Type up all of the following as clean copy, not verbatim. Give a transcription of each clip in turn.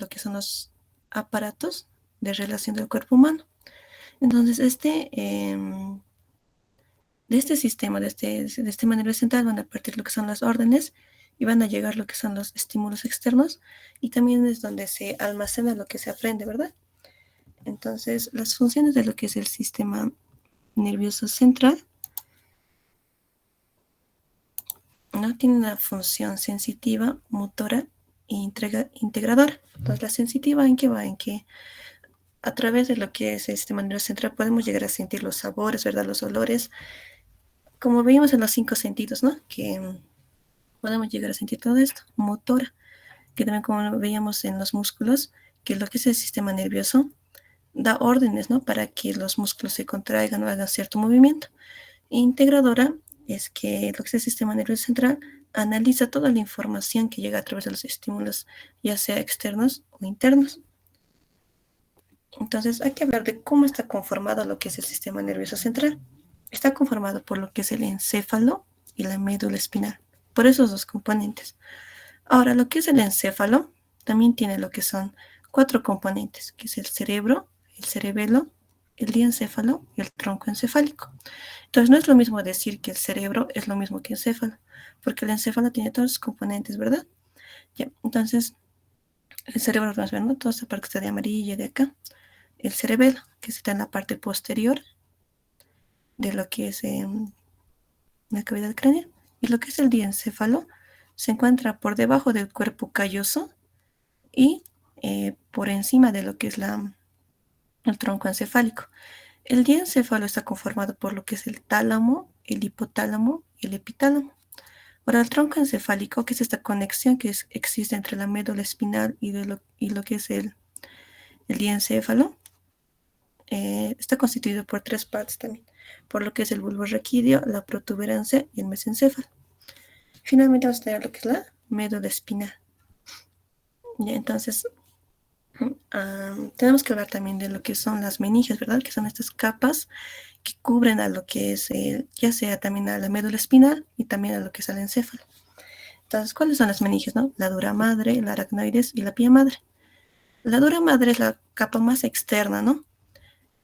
lo que son los aparatos de relación del cuerpo humano. Entonces, de este sistema, de este nervio central, van a partir lo que son las órdenes y van a llegar lo que son los estímulos externos, y también es donde se almacena lo que se aprende, ¿verdad? Entonces, las funciones de lo que es el sistema nervioso central, ¿no? Tiene una función sensitiva, motora e integradora. Entonces, la sensitiva, ¿en qué va? En que a través de lo que es el sistema nervioso central podemos llegar a sentir los sabores, ¿verdad? Los olores, como veíamos en los 5 sentidos, ¿no? Que podemos llegar a sentir todo esto. Motora, que también como veíamos en los músculos, que lo que es el sistema nervioso da órdenes, ¿no? Para que los músculos se contraigan o hagan cierto movimiento. Integradora es que lo que es el sistema nervioso central analiza toda la información que llega a través de los estímulos, ya sea externos o internos. Entonces hay que hablar de cómo está conformado lo que es el sistema nervioso central. Está conformado por lo que es el encéfalo y la médula espinal, por esos dos componentes. Ahora, lo que es el encéfalo también tiene lo que son 4 componentes, que es el cerebro, el cerebelo, el diencéfalo y el tronco encefálico. Entonces, no es lo mismo decir que el cerebro es lo mismo que el encéfalo, porque el encéfalo tiene todos los componentes, ¿verdad? Ya, entonces, el cerebro, vamos a ver, ¿no? Toda esta parte que está de amarilla de acá. El cerebelo, que está en la parte posterior de lo que es la cavidad craneal. Y lo que es el diencéfalo se encuentra por debajo del cuerpo calloso y por encima de lo que es el tronco encefálico. El diencéfalo está conformado por lo que es el tálamo, el hipotálamo y el epitálamo. Ahora, el tronco encefálico, que es esta conexión que existe entre la médula espinal y lo que es el diencéfalo, está constituido por 3 partes también, por lo que es el bulbo raquídeo, la protuberancia y el mesencéfalo. Finalmente vamos a tener lo que es la médula espinal. Ya, entonces, tenemos que hablar también de lo que son las meninges, ¿verdad? Que son estas capas que cubren a lo que es, ya sea también a la médula espinal y también a lo que es el encéfalo. Entonces, ¿cuáles son las meninges, no? La dura madre, la aracnoides y la pía madre. La dura madre es la capa más externa, ¿no?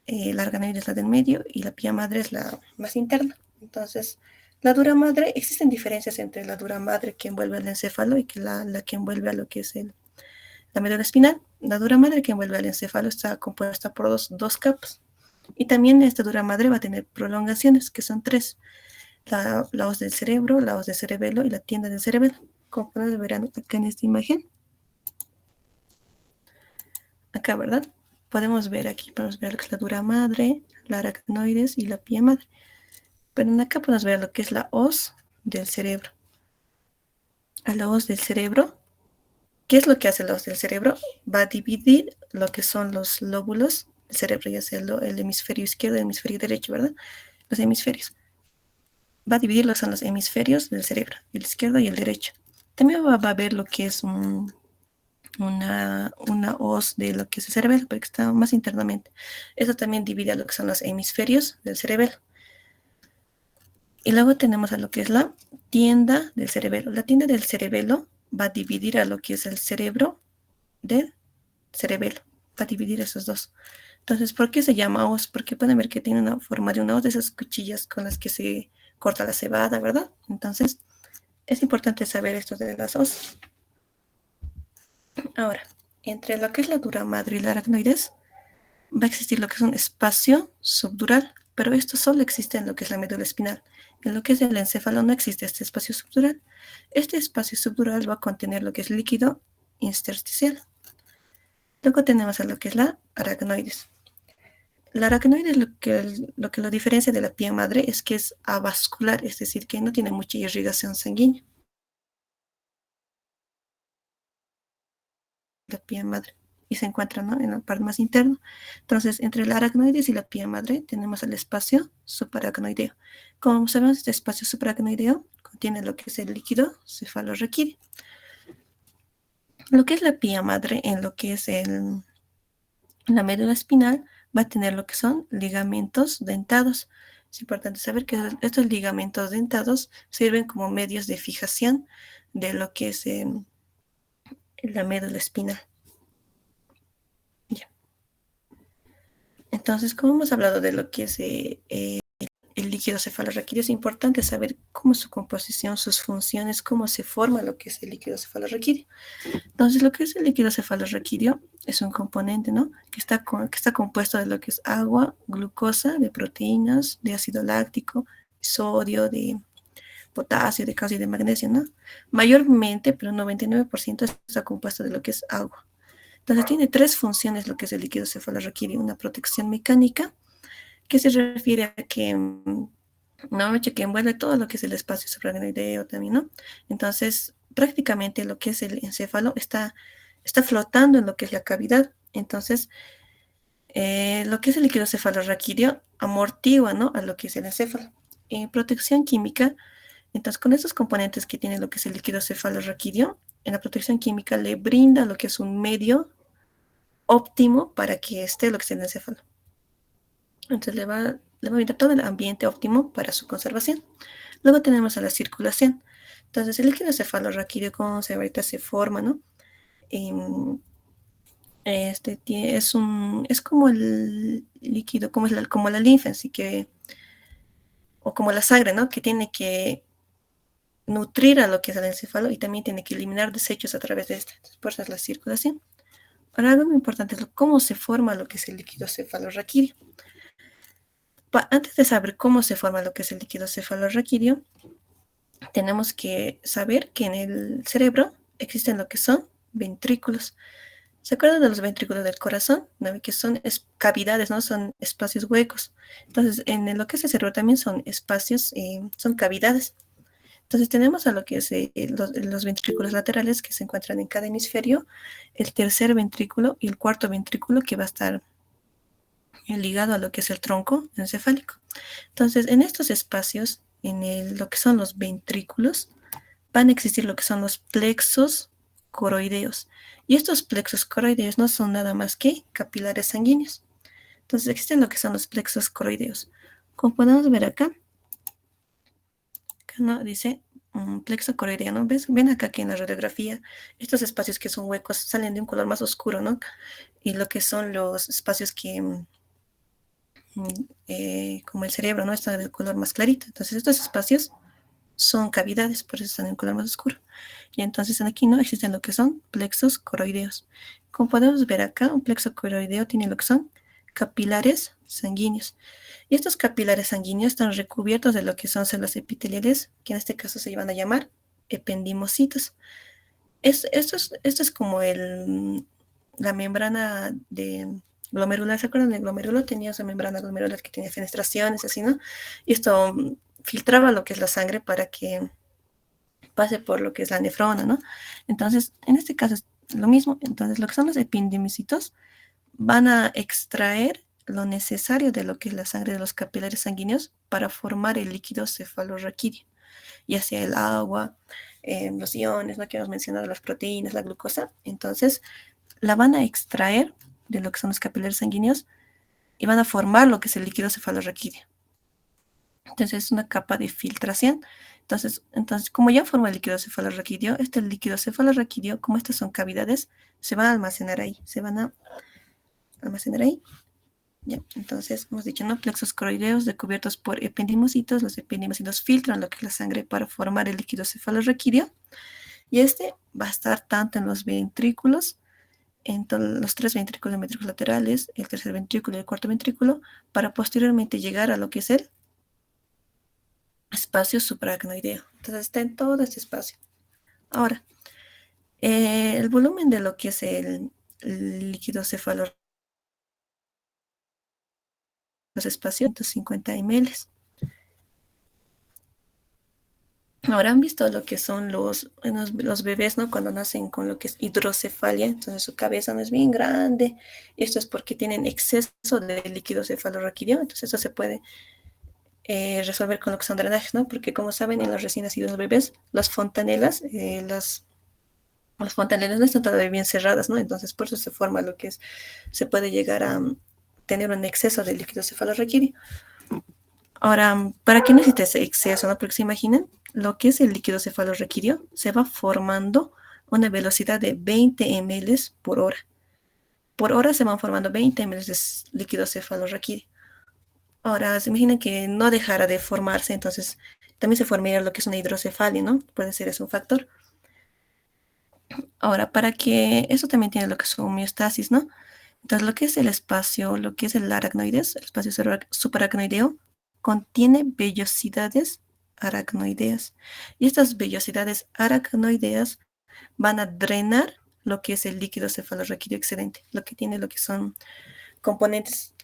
La aracnoide es la del medio y la pía madre es la más interna. Entonces, la dura madre, existen diferencias entre la dura madre que envuelve el encéfalo y que la que envuelve a lo que es la médula espinal. La dura madre que envuelve al encéfalo está compuesta por dos capas. Y también esta dura madre va a tener prolongaciones, que son 3. La hoz del cerebro, la hoz del cerebelo y la tienda del cerebelo. Como pueden ver acá en esta imagen. Acá, ¿verdad? Podemos ver aquí, podemos ver lo que es la dura madre, la aracnoides y la pía madre. Pero en acá podemos ver lo que es la hoz del cerebro. A la hoz del cerebro, ¿qué es lo que hace la hoz del cerebro? Va a dividir lo que son los lóbulos del cerebro, ya sea el hemisferio izquierdo y el hemisferio derecho, ¿verdad? Los hemisferios. Va a dividir lo que son los hemisferios del cerebro, el izquierdo y el derecho. También va a haber lo que es una hoz de lo que es el cerebelo, porque está más internamente. Eso también divide a lo que son los hemisferios del cerebelo. Y luego tenemos a lo que es la tienda del cerebelo. La tienda del cerebelo va a dividir a lo que es el cerebro del cerebelo. Va a dividir esos dos. Entonces, ¿por qué se llama hoz? Porque pueden ver que tiene una forma de una hoz, de esas cuchillas con las que se corta la cebada, ¿verdad? Entonces, es importante saber esto de las hoz. Ahora, entre lo que es la dura madre y la aracnoides, va a existir lo que es un espacio subdural, pero esto solo existe en lo que es la médula espinal. En lo que es el encéfalo no existe este espacio subdural. Este espacio subdural va a contener lo que es líquido intersticial. Luego tenemos a lo que es la aracnoides. La aracnoides lo que lo diferencia de la pía madre es que es avascular, es decir, que no tiene mucha irrigación sanguínea. La pía madre. Y se encuentra, ¿no?, en la parte más interna. Entonces, entre la aracnoides y la pía madre tenemos el espacio subaracnoideo. Como sabemos, este espacio subaracnoideo contiene lo que es el líquido cefalorraquídeo. Lo que es la pía madre, en lo que es la médula espinal, va a tener lo que son ligamentos dentados. Es importante saber que estos ligamentos dentados sirven como medios de fijación de lo que es la médula espinal. Entonces, como hemos hablado de lo que es el líquido cefalorraquídeo, es importante saber cómo es su composición, sus funciones, cómo se forma lo que es el líquido cefalorraquídeo. Entonces, lo que es el líquido cefalorraquídeo es un componente, ¿no? Que está compuesto de lo que es agua, glucosa, de proteínas, de ácido láctico, sodio, de potasio, de calcio y de magnesio, ¿no? Mayormente, pero 99% está compuesto de lo que es agua. Entonces, tiene tres funciones lo que es el líquido cefalorraquídeo. Una protección mecánica, que se refiere a que normalmente que envuelve todo lo que es el espacio suprarrenal también, ¿no? Entonces, prácticamente lo que es el encéfalo está flotando en lo que es la cavidad. Entonces, lo que es el líquido cefalorraquídeo amortigua, ¿no? A lo que es el encéfalo. En protección química, entonces con esos componentes que tiene lo que es el líquido cefalorraquídeo, en la protección química le brinda lo que es un medio óptimo para que esté lo que es el encéfalo. Entonces le va a brindar todo el ambiente óptimo para su conservación. Luego tenemos a la circulación. Entonces el líquido cefalorraquídeo, como se ahorita se forma, ¿no? Es como el líquido, como la linfa, así que, o como la sangre, ¿no? Que tiene que nutrir a lo que es el encéfalo y también tiene que eliminar desechos a través de este. Entonces, por eso es la circulación. Ahora, algo muy importante es cómo se forma lo que es el líquido cefalorraquídeo. Antes de saber cómo se forma lo que es el líquido cefalorraquídeo, tenemos que saber que en el cerebro existen lo que son ventrículos. ¿Se acuerdan de los ventrículos del corazón? ¿No? Que son cavidades, ¿no? Son espacios huecos. Entonces, en lo que es el cerebro también son espacios, son cavidades. Entonces, tenemos a lo que es los ventrículos laterales que se encuentran en cada hemisferio, el tercer ventrículo y el cuarto ventrículo que va a estar ligado a lo que es el tronco encefálico. Entonces, en estos espacios, lo que son los ventrículos, van a existir lo que son los plexos coroideos. Y estos plexos coroideos no son nada más que capilares sanguíneos. Entonces, existen lo que son los plexos coroideos. Como podemos ver acá ¿no? Dice plexo coroideo, ¿no? Ven acá que en la radiografía, estos espacios que son huecos salen de un color más oscuro, ¿no? Y lo que son los espacios que como el cerebro, ¿no? Está de color más clarito. Entonces, estos espacios son cavidades, por eso están en color más oscuro. Y entonces aquí, ¿no? Existen lo que son plexos coroideos. Como podemos ver acá, un plexo coroideo tiene lo que son capilares sanguíneos. Y estos capilares sanguíneos están recubiertos de lo que son células epiteliales, que en este caso se van a llamar ependimocitos. Esto es como la membrana de glomerular. ¿Se acuerdan del glomerulo? Tenía esa membrana glomerular que tenía fenestraciones, así, ¿no? Y esto filtraba lo que es la sangre para que pase por lo que es la nefrona, ¿no? Entonces, en este caso es lo mismo. Entonces, lo que son los ependimocitos van a extraer lo necesario de lo que es la sangre de los capilares sanguíneos para formar el líquido cefalorraquídeo, ya sea el agua, los iones, ¿no? Que hemos mencionado, las proteínas, la glucosa. Entonces, la van a extraer de lo que son los capilares sanguíneos y van a formar lo que es el líquido cefalorraquídeo. Entonces, es una capa de filtración. Entonces, como ya forma el líquido cefalorraquídeo, este líquido cefalorraquídeo, como estas son cavidades, se van a almacenar ahí, Ya, entonces hemos dicho, ¿no? Plexos coroideos recubiertos por ependimocitos. Los ependimocitos filtran lo que es la sangre para formar el líquido cefalorraquídeo. Y este va a estar tanto en los ventrículos, en los tres ventrículos laterales, el tercer ventrículo y el cuarto ventrículo, para posteriormente llegar a lo que es el espacio supraracnoideo. Entonces está en todo este espacio. Ahora, el volumen de lo que es el líquido cefalorraquídeo, los espacios, 150 ml. Ahora han visto lo que son los bebés, ¿no? Cuando nacen con lo que es hidrocefalia, entonces su cabeza no es bien grande. Y esto es porque tienen exceso de líquido cefalorraquídeo. Entonces eso se puede resolver con lo que son drenajes, ¿no? Porque como saben, en los recién nacidos bebés, las fontanelas no están todavía bien cerradas, ¿no? Entonces por eso se forma lo que es, se puede llegar a tener un exceso de líquido cefalorraquídeo. Ahora, ¿para qué necesita ese exceso, no? Porque se imaginan, lo que es el líquido cefalorraquídeo se va formando a una velocidad de 20 ml por hora. por hora se van formando 20 ml de líquido cefalorraquídeo. Ahora, se imagina que no dejara de formarse, entonces también se formaría lo que es una hidrocefalia, ¿no? Puede ser eso un factor. Ahora, para que eso también tiene lo que es homeostasis, ¿no? Entonces, lo que es el espacio, lo que es el aracnoides, el espacio subaracnoideo, contiene vellosidades aracnoideas. Y estas vellosidades aracnoideas van a drenar lo que es el líquido cefalorraquídeo excedente, lo que tiene lo que son componentes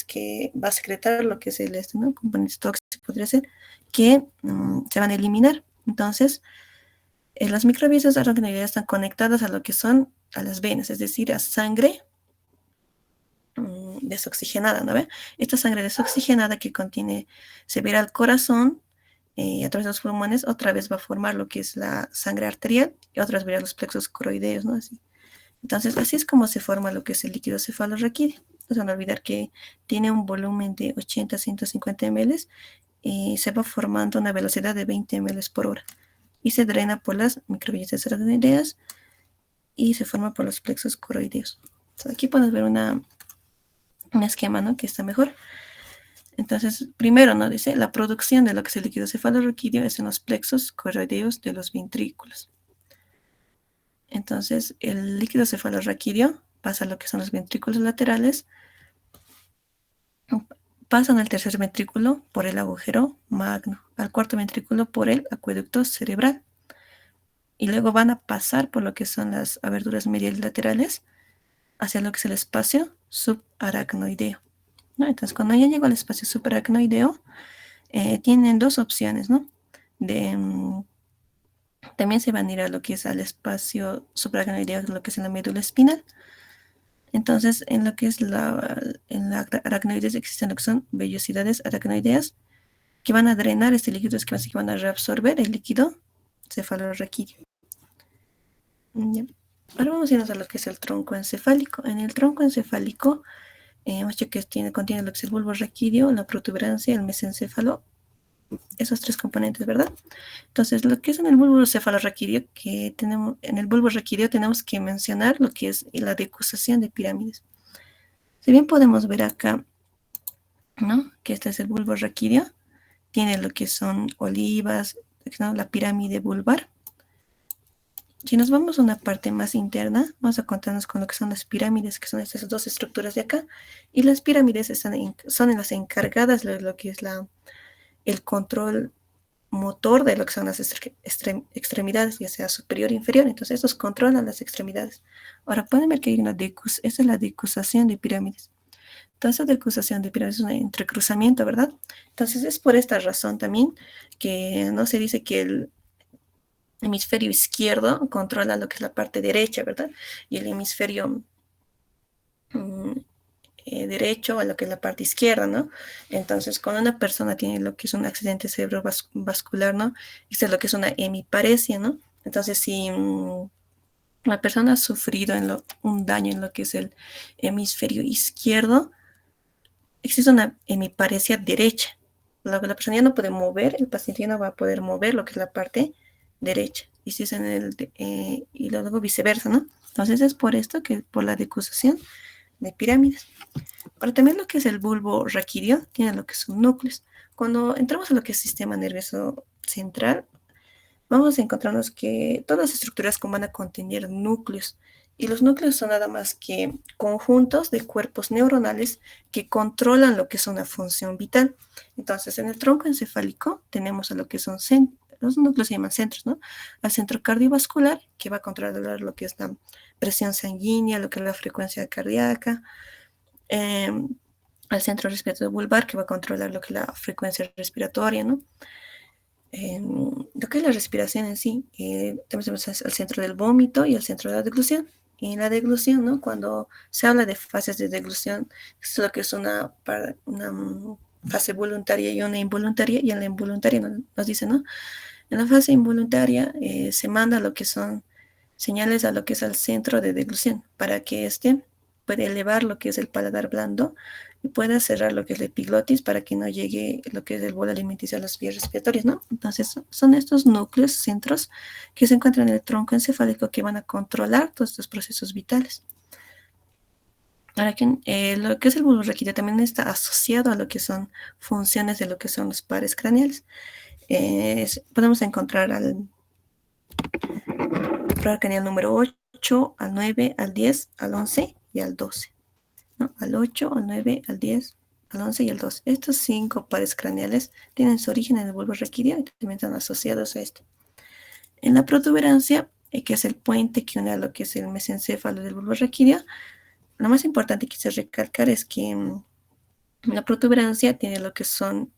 que va a secretar lo que es el ¿no? Componentes tóxicos, podría ser, que se van a eliminar. Entonces, las microvías aracnoideas están conectadas a lo que son a las venas, es decir, a sangre desoxigenada, ¿no ve? Esta sangre desoxigenada que contiene, se va a ir al corazón a través de los pulmones, otra vez va a formar lo que es la sangre arterial y otras veces los plexos coroideos, ¿no? Así. Entonces, así es como se forma lo que es el líquido cefalorraquídeo. No se van a olvidar que tiene un volumen de 80 a 150 ml y se va formando a una velocidad de 20 ml por hora. Y se drena por las microvillas aracnoideas y se forma por los plexos coroideos. Entonces, aquí puedes ver un esquema, ¿no? Que está mejor. Entonces, primero, ¿no? Dice, la producción de lo que es el líquido cefalorraquídeo es en los plexos coroideos de los ventrículos. Entonces, el líquido cefalorraquídeo pasa a lo que son los ventrículos laterales, pasan al tercer ventrículo por el agujero magno, al cuarto ventrículo por el acueducto cerebral, y luego van a pasar por lo que son las aberturas mediales laterales hacia lo que es el espacio subaracnoideo, ¿no? Entonces, cuando ya llegó al espacio subaracnoideo, tienen dos opciones, ¿no? También se van a ir a lo que es al espacio subaracnoideo, lo que es en la médula espinal. Entonces, en lo que es en la aracnoides existen lo que son vellosidades aracnoideas que van a drenar este líquido, es que van a reabsorber el líquido cefalorraquídeo. Ya. Ahora vamos a irnos a lo que es el tronco encefálico. En el tronco encefálico, hemos dicho que contiene lo que es el bulbo raquídeo, la protuberancia, el mesencéfalo, esos tres componentes, ¿verdad? Entonces, lo que es en el bulbo cefalorraquídeo, que tenemos, en el bulbo raquídeo tenemos que mencionar lo que es la decusación de pirámides. Si bien podemos ver acá, ¿no? Que este es el bulbo raquídeo, tiene lo que son olivas, ¿no? La pirámide vulvar. Si nos vamos a una parte más interna, vamos a contarnos con lo que son las pirámides, que son estas dos estructuras de acá, y las pirámides son las encargadas de lo que es el control motor de lo que son las extremidades, ya sea superior o inferior. Entonces, estos controlan las extremidades. Ahora, pueden ver que hay esa es la decusación de pirámides. Entonces, la decusación de pirámides es un entrecruzamiento, ¿verdad? Entonces, es por esta razón también que no se dice que el hemisferio izquierdo controla lo que es la parte derecha, ¿verdad? Y el hemisferio derecho a lo que es la parte izquierda, ¿no? Entonces, cuando una persona tiene lo que es un accidente cerebrovascular, ¿no? Esto es lo que es una hemiparesia, ¿no? Entonces, si la persona ha sufrido un daño en lo que es el hemisferio izquierdo, existe una hemiparesia derecha. La persona ya no puede mover, el paciente ya no va a poder mover lo que es la parte derecha. Y si es y luego viceversa, ¿no? Entonces es por esto que por la decusación de pirámides. Pero también lo que es el bulbo raquídeo tiene lo que son núcleos. Cuando entramos a lo que es sistema nervioso central, vamos a encontrarnos que todas las estructuras van a contener núcleos. Y los núcleos son nada más que conjuntos de cuerpos neuronales que controlan lo que es una función vital. Entonces, en el tronco encefálico tenemos a lo que son los núcleos se llaman centros, ¿no? Al centro cardiovascular, que va a controlar lo que es la presión sanguínea, lo que es la frecuencia cardíaca. Al centro respiratorio vulvar, que va a controlar lo que es la frecuencia respiratoria, ¿no? Lo que es la respiración en sí, tenemos al centro del vómito y al centro de la deglución. Y en la deglución, ¿no? Cuando se habla de fases de deglución, es lo que es una fase voluntaria y una involuntaria, y en la involuntaria nos dice, ¿no? En la fase involuntaria se manda lo que son señales a lo que es al centro de deglución, para que éste pueda elevar lo que es el paladar blando y pueda cerrar lo que es la epiglotis para que no llegue lo que es el bolo alimenticio a las vías respiratorias, ¿no? Entonces, son estos núcleos, centros, que se encuentran en el tronco encefálico que van a controlar todos estos procesos vitales. Ahora que lo que es el bulbo raquídeo también está asociado a lo que son funciones de lo que son los pares craneales. Podemos encontrar al craneal número 8, al 9, al 10, al 11 y al 12. ¿No? Al 8, al 9, al 10, al 11 y al 12. Estos 5 pares craneales tienen su origen en el bulbo raquídeo y también están asociados a esto. En la protuberancia, que es el puente que une a lo que es el mesencéfalo del bulbo raquídeo, lo más importante que quise recalcar es que la protuberancia tiene lo que son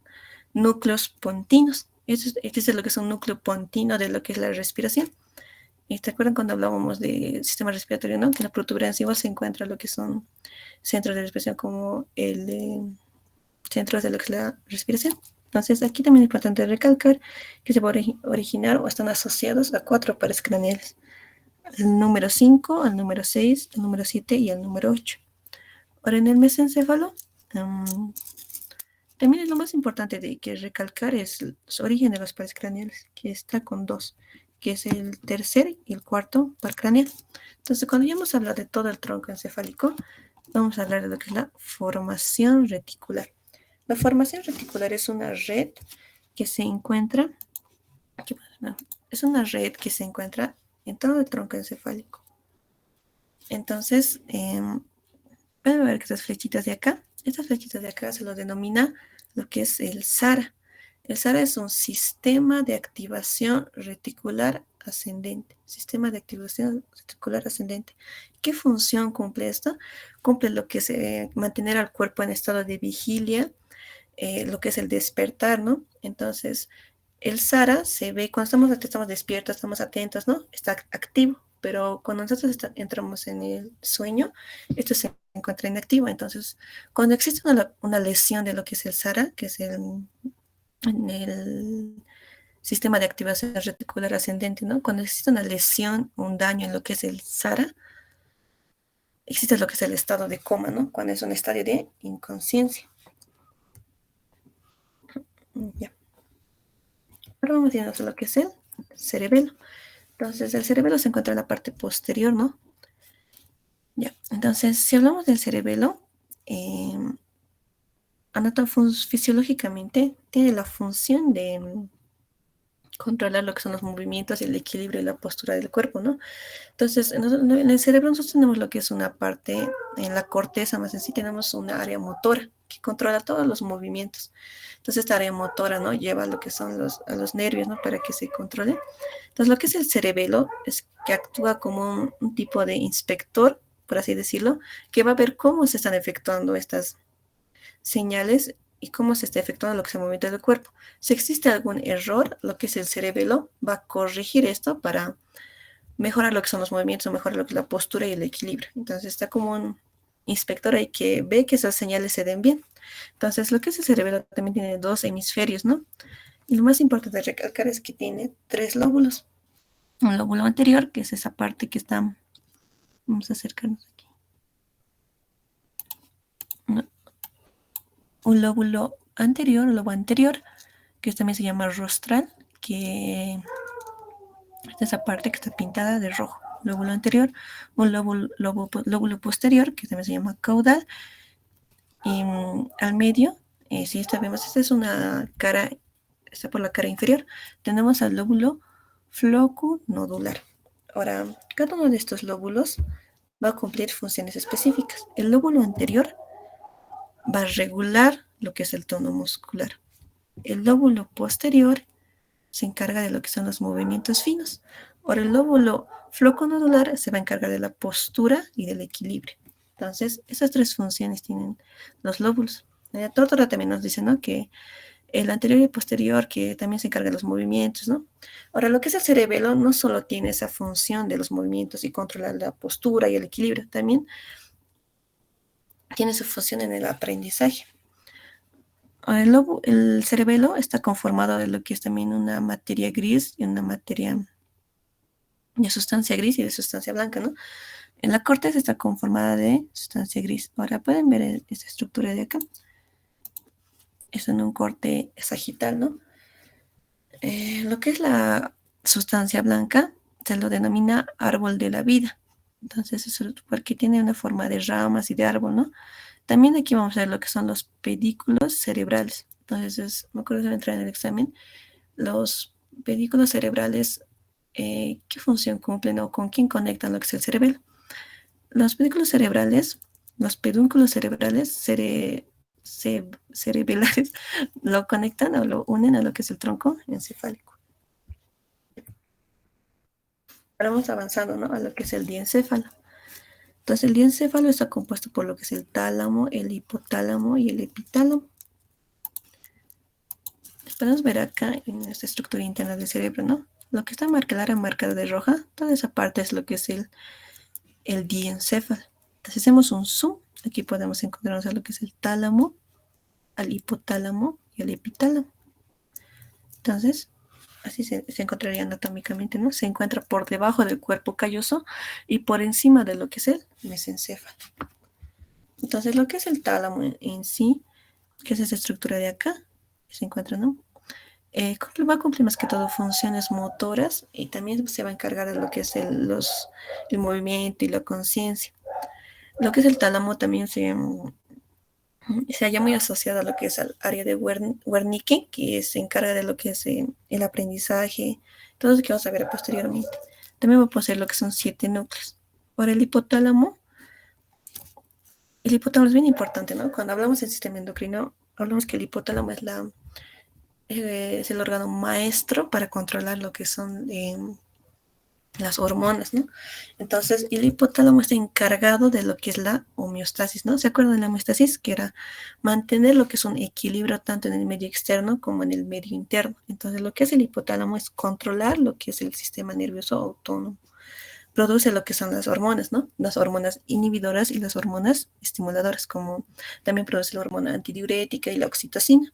núcleos pontinos. Este es lo que es un núcleo pontino de lo que es la respiración. ¿Y te acuerdan cuando hablábamos del sistema respiratorio, no? Que en la protuberancia igual se encuentra lo que son centros de respiración como el centros de lo que es la respiración. Entonces, aquí también es importante recalcar que se puede originar o están asociados a 4 pares craneales. El número 5, al número 6, el número 7 y el número 8. Ahora, en el mesencéfalo, también es lo más importante de que recalcar es el origen de los pares craneales, que está con 2, que es el tercer y el cuarto par craneal. Entonces, cuando ya hemos hablado de todo el tronco encefálico, vamos a hablar de lo que es la formación reticular. La formación reticular es una red que se encuentra, es una red que se encuentra en todo el tronco encefálico. Entonces, pueden ver que estas flechitas de acá se lo denomina lo que es el SARA. El SARA es un sistema de activación reticular ascendente. Sistema de activación reticular ascendente. ¿Qué función cumple esto? Cumple lo que es mantener al cuerpo en estado de vigilia, lo que es el despertar, ¿no? Entonces, el SARA se ve cuando estamos despiertos, estamos atentos, ¿no? Está activo, pero cuando nosotros entramos en el sueño, esto se encuentra inactivo. Entonces, cuando existe una lesión de lo que es el SARA, que es el sistema de activación reticular ascendente, ¿no? Cuando existe una lesión, un daño en lo que es el SARA, existe lo que es el estado de coma, ¿no? Cuando es un estadio de inconsciencia. Ya. Ahora vamos a lo que es el cerebelo. Entonces, el cerebelo se encuentra en la parte posterior, ¿no? Ya. Entonces, si hablamos del cerebelo, fisiológicamente tiene la función de controlar lo que son los movimientos y el equilibrio y la postura del cuerpo, ¿no? Entonces, en el cerebro nosotros tenemos lo que es una parte, en la corteza más en sí tenemos una área motora que controla todos los movimientos. Entonces, esta área motora, ¿no? Lleva lo que son a los nervios, ¿no? Para que se controle. Entonces, lo que es el cerebelo es que actúa como un tipo de inspector, por así decirlo, que va a ver cómo se están efectuando estas señales y cómo se está efectuando lo que es el movimiento del cuerpo. Si existe algún error, lo que es el cerebelo va a corregir esto para mejorar lo que son los movimientos, mejorar lo que es la postura y el equilibrio. Entonces está como un inspector ahí que ve que esas señales se den bien. Entonces lo que es el cerebelo también tiene 2 hemisferios, ¿no? Y lo más importante de recalcar es que tiene 3 lóbulos. Un lóbulo anterior, que es esa parte que está, vamos a acercarnos aquí. Un lóbulo anterior, que también se llama rostral, que es esa parte que está pintada de rojo. Lóbulo anterior, un lóbulo posterior, que también se llama caudal, y al medio, si esta vemos, esta es una cara, está por la cara inferior, tenemos al lóbulo flocunodular. Ahora, cada uno de estos lóbulos va a cumplir funciones específicas. El lóbulo anterior va a regular lo que es el tono muscular. El lóbulo posterior se encarga de lo que son los movimientos finos. Ahora el lóbulo floconodular se va a encargar de la postura y del equilibrio. Entonces, esas 3 funciones tienen los lóbulos. Tortora también nos dice, ¿no? Que el anterior y el posterior, que también se encarga de los movimientos, ¿no? Ahora, lo que es el cerebelo no solo tiene esa función de los movimientos y controlar la postura y el equilibrio, también tiene su función en el aprendizaje. El cerebelo está conformado de lo que es también una materia gris y una materia de sustancia gris y de sustancia blanca, ¿no? En la corteza está conformada de sustancia gris. Ahora pueden ver esta estructura de acá. Es en un corte sagital, ¿no? Lo que es la sustancia blanca se lo denomina árbol de la vida. Entonces, eso es porque tiene una forma de ramas y de árbol, ¿no? También aquí vamos a ver lo que son los pedículos cerebrales. Entonces, me acuerdo de entrar en el examen, los pedículos cerebrales, ¿qué función cumplen o con quién conectan lo que es el cerebelo? Los pedículos cerebrales, los pedúnculos cerebrales cerebelares lo conectan o lo unen a lo que es el tronco encefálico. Ahora vamos avanzando, ¿no? A lo que es el diencéfalo. Entonces, el diencéfalo está compuesto por lo que es el tálamo, el hipotálamo y el epitálamo. Podemos ver acá en esta estructura interna del cerebro, ¿no? Lo que está marcada de roja, toda esa parte es lo que es el diencéfalo. Entonces, hacemos un zoom. Aquí podemos encontrarnos a lo que es el tálamo, al hipotálamo y al epitálamo. Entonces, así se encontraría anatómicamente, ¿no? Se encuentra por debajo del cuerpo calloso y por encima de lo que es el mesencéfalo. Entonces, lo que es el tálamo en sí, que es esa estructura de acá, que se encuentra, ¿no? Va a cumplir más que todo funciones motoras y también se va a encargar de lo que es el movimiento y la conciencia. Lo que es el tálamo también se halla muy asociado a lo que es al área de Wernicke, que se encarga de lo que es el aprendizaje, todo lo que vamos a ver posteriormente. También va a poseer lo que son 7 núcleos. Ahora el hipotálamo es bien importante, ¿no? Cuando hablamos del sistema endocrino, hablamos que el hipotálamo es el órgano maestro para controlar lo que son las hormonas, ¿no? Entonces, el hipotálamo está encargado de lo que es la homeostasis, ¿no? ¿Se acuerdan de la homeostasis? Que era mantener lo que es un equilibrio tanto en el medio externo como en el medio interno. Entonces, lo que hace el hipotálamo es controlar lo que es el sistema nervioso autónomo. Produce lo que son las hormonas, ¿no? Las hormonas inhibidoras y las hormonas estimuladoras, como también produce la hormona antidiurética y la oxitocina.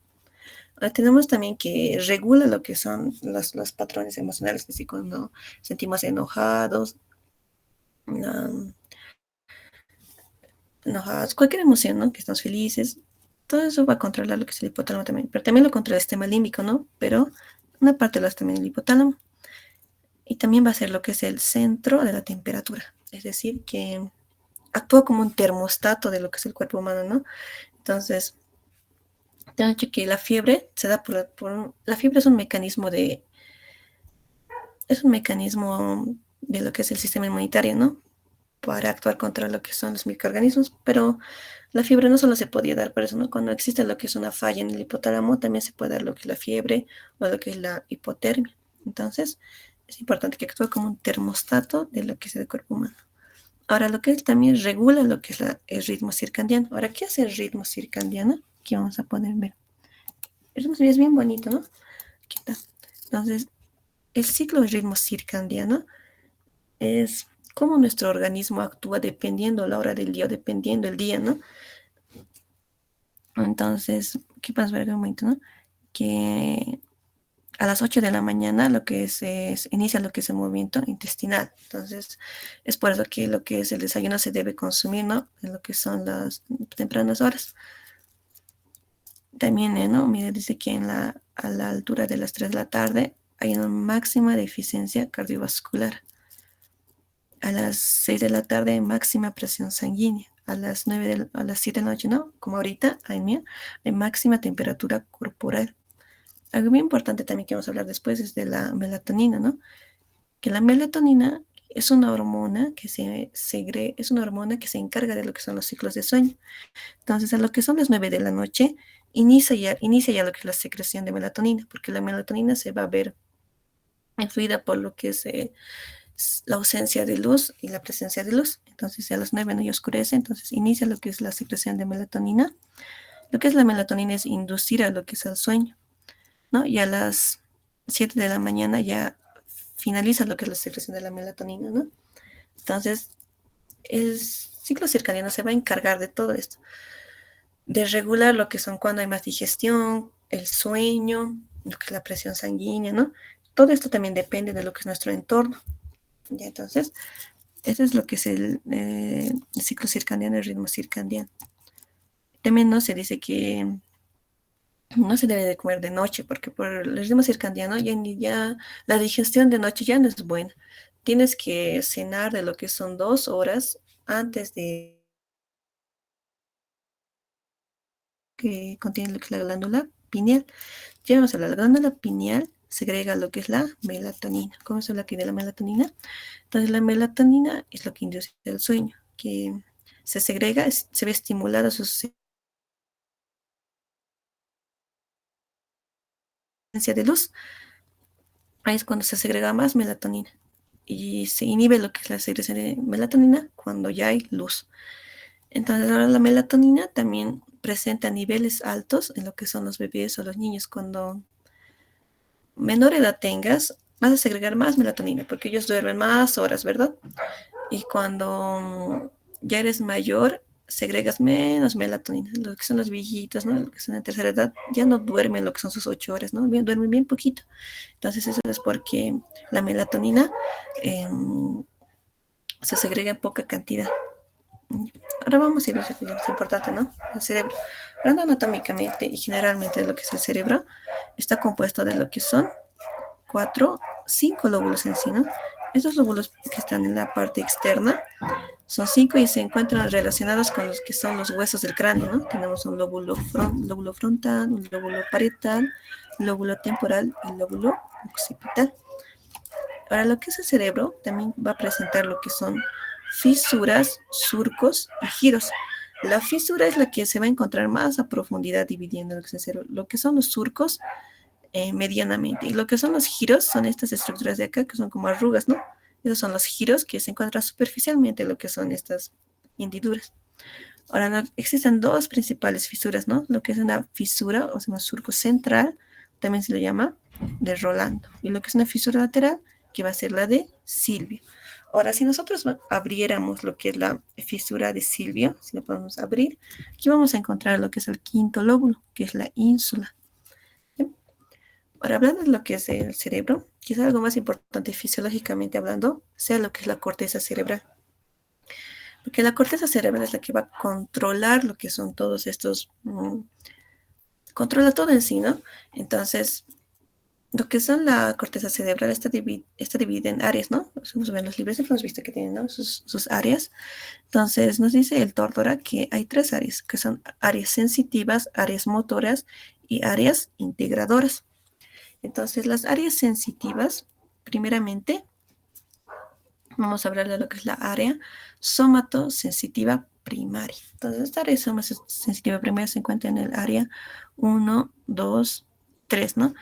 Tenemos también que regula lo que son los patrones emocionales, es decir, cuando sentimos enojados, cualquier emoción, ¿no? Que estamos felices, todo eso va a controlar lo que es el hipotálamo también, pero también lo controla el sistema límbico, ¿no? Pero una parte lo hace también el hipotálamo. Y también va a ser lo que es el centro de la temperatura, es decir, que actúa como un termostato de lo que es el cuerpo humano, ¿no? Entonces, te han dicho que la fiebre se da la fiebre es un mecanismo de lo que es el sistema inmunitario, ¿no? Para actuar contra lo que son los microorganismos, pero la fiebre no solo se podía dar por eso, ¿no? Cuando existe lo que es una falla en el hipotálamo, también se puede dar lo que es la fiebre o lo que es la hipotermia. Entonces, es importante que actúe como un termostato de lo que es el cuerpo humano. Ahora, lo que también regula lo que es el ritmo circadiano. Ahora, ¿qué hace el ritmo circadiano? Aquí vamos a poder ver. El ritmo es bien bonito, ¿no? Aquí está. Entonces, el ciclo de ritmo circadiano es cómo nuestro organismo actúa dependiendo la hora del día, dependiendo el día, ¿no? Entonces, ¿qué pasa? Ver un momento, ¿no? Que a las 8 de la mañana lo que inicia lo que es el movimiento intestinal. Entonces, es por eso que lo que es el desayuno se debe consumir, ¿no? En lo que son las tempranas horas. También, ¿no? Mire, dice que a la altura de las 3 de la tarde hay una máxima deficiencia cardiovascular. A las 6 de la tarde, máxima presión sanguínea. A las 7 de la noche, ¿no? Como ahorita, hay máxima temperatura corporal. Algo muy importante también que vamos a hablar después es de la melatonina, ¿no? Que la melatonina es una hormona que es una hormona que se encarga de lo que son los ciclos de sueño. Entonces, a lo que son las 9 de la noche, inicia ya lo que es la secreción de melatonina, porque la melatonina se va a ver influida por lo que es la ausencia de luz y la presencia de luz. Entonces, a las 9 no ya oscurece, entonces inicia lo que es la secreción de melatonina. Lo que es la melatonina es inducir a lo que es el sueño, ¿no? Y a las 7 de la mañana ya finaliza lo que es la secreción de la melatonina, ¿no? Entonces, el ciclo circadiano se va a encargar de todo esto, de regular lo que son cuando hay más digestión, el sueño, lo que es la presión sanguínea, ¿no? Todo esto también depende de lo que es nuestro entorno. ¿Ya? Entonces, eso es lo que es el ciclo circadiano, el ritmo circadiano. También no se dice que no se debe de comer de noche, porque por el ritmo circadiano ya la digestión de noche ya no es buena. tienes que cenar de lo que son 2 horas antes de que contiene lo que es la glándula pineal. Llegamos a la glándula pineal, segrega lo que es la melatonina. ¿Cómo se habla aquí de la melatonina? Entonces la melatonina es lo que induce el sueño, que se segrega, se ve estimulada su secuencia de luz. Ahí es cuando se segrega más melatonina. Y se inhibe lo que es la secreción de melatonina cuando ya hay luz. Entonces ahora la melatonina también presenta niveles altos en lo que son los bebés o los niños. Cuando menor edad tengas, vas a segregar más melatonina porque ellos duermen más horas, ¿verdad? Y cuando ya eres mayor, segregas menos melatonina. Lo que son los viejitos, ¿no? Lo que son de tercera edad, ya no duermen lo que son sus 8 horas, ¿no? Duermen bien poquito. Entonces eso es porque la melatonina eh, se segrega en poca cantidad. Ahora vamos a ver lo que es importante, ¿no? El cerebro. Hablando anatómicamente y generalmente de lo que es el cerebro, está compuesto de lo que son 5 lóbulos en sí, ¿no? Estos lóbulos que están en la parte externa son 5 y se encuentran relacionados con los que son los huesos del cráneo, ¿no? Tenemos un lóbulo frontal, un lóbulo parietal, lóbulo temporal y lóbulo occipital. Ahora, lo que es el cerebro también va a presentar lo que son fisuras, surcos y giros. La fisura es la que se va a encontrar más a profundidad dividiendo lo que es el cerebro. Lo que son los surcos, medianamente. Y lo que son los giros son estas estructuras de acá que son como arrugas, ¿no? Esos son los giros que se encuentran superficialmente lo que son estas hendiduras. Ahora, no, existen dos principales fisuras, ¿no? Lo que es una fisura, o sea, un surco central, también se le llama de Rolando. Y lo que es una fisura lateral, que va a ser la de Silvio. Ahora, si nosotros abriéramos lo que es la fisura de Silvio, si lo podemos abrir, aquí vamos a encontrar lo que es el quinto lóbulo, que es la ínsula. ¿Bien? Ahora, hablando de lo que es el cerebro, quizás algo más importante fisiológicamente hablando, sea lo que es la corteza cerebral. Porque la corteza cerebral es la que va a controlar lo que son todos estos, controla todo en sí, ¿no? Entonces, lo que son la corteza cerebral está dividida en áreas, ¿no? Nos ven los libros, hemos visto que tienen, ¿no? sus áreas. Entonces, nos dice el Tórtora que hay 3 áreas, que son áreas sensitivas, áreas motoras y áreas integradoras. Entonces, las áreas sensitivas, primeramente, vamos a hablar de lo que es la área somatosensitiva primaria. Entonces, esta área somatosensitiva primaria se encuentra en el área 1, 2, 3, ¿no?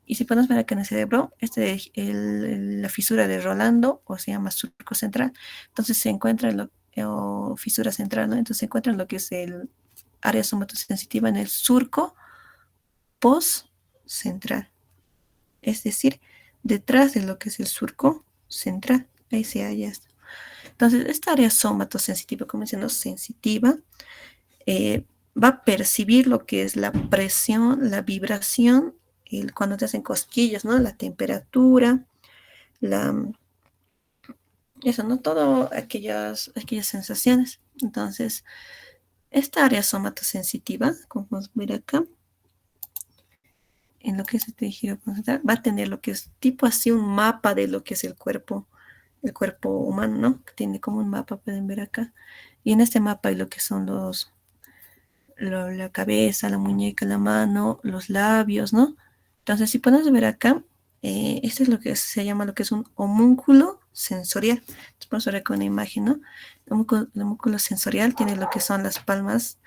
Y si podemos ver acá en el cerebro, la fisura de Rolando, o se llama surco central, entonces se encuentra o fisura central, ¿no? Entonces se encuentra en lo que es el área somatosensitiva en el surco postcentral, es decir, detrás de lo que es el surco central. Ahí se halla esto. Entonces, esta área somatosensitiva, como diciendo, sensitiva, va a percibir lo que es la presión, la vibración, cuando te hacen cosquillas, ¿no? La temperatura, la, eso, ¿no? Todo aquellas sensaciones. Entonces, esta área somatosensitiva, como podemos ver acá, en lo que es el tejido concentral, va a tener lo que es tipo así un mapa de lo que es el cuerpo humano, ¿no? Que tiene como un mapa, pueden ver acá. Y en este mapa hay lo que son la cabeza, la muñeca, la mano, los labios, ¿no? Entonces, si podemos ver acá, esto es lo que se llama lo que es un homúnculo sensorial. Entonces, podemos ver acá una imagen, ¿no? El homúnculo sensorial tiene lo que son las palmas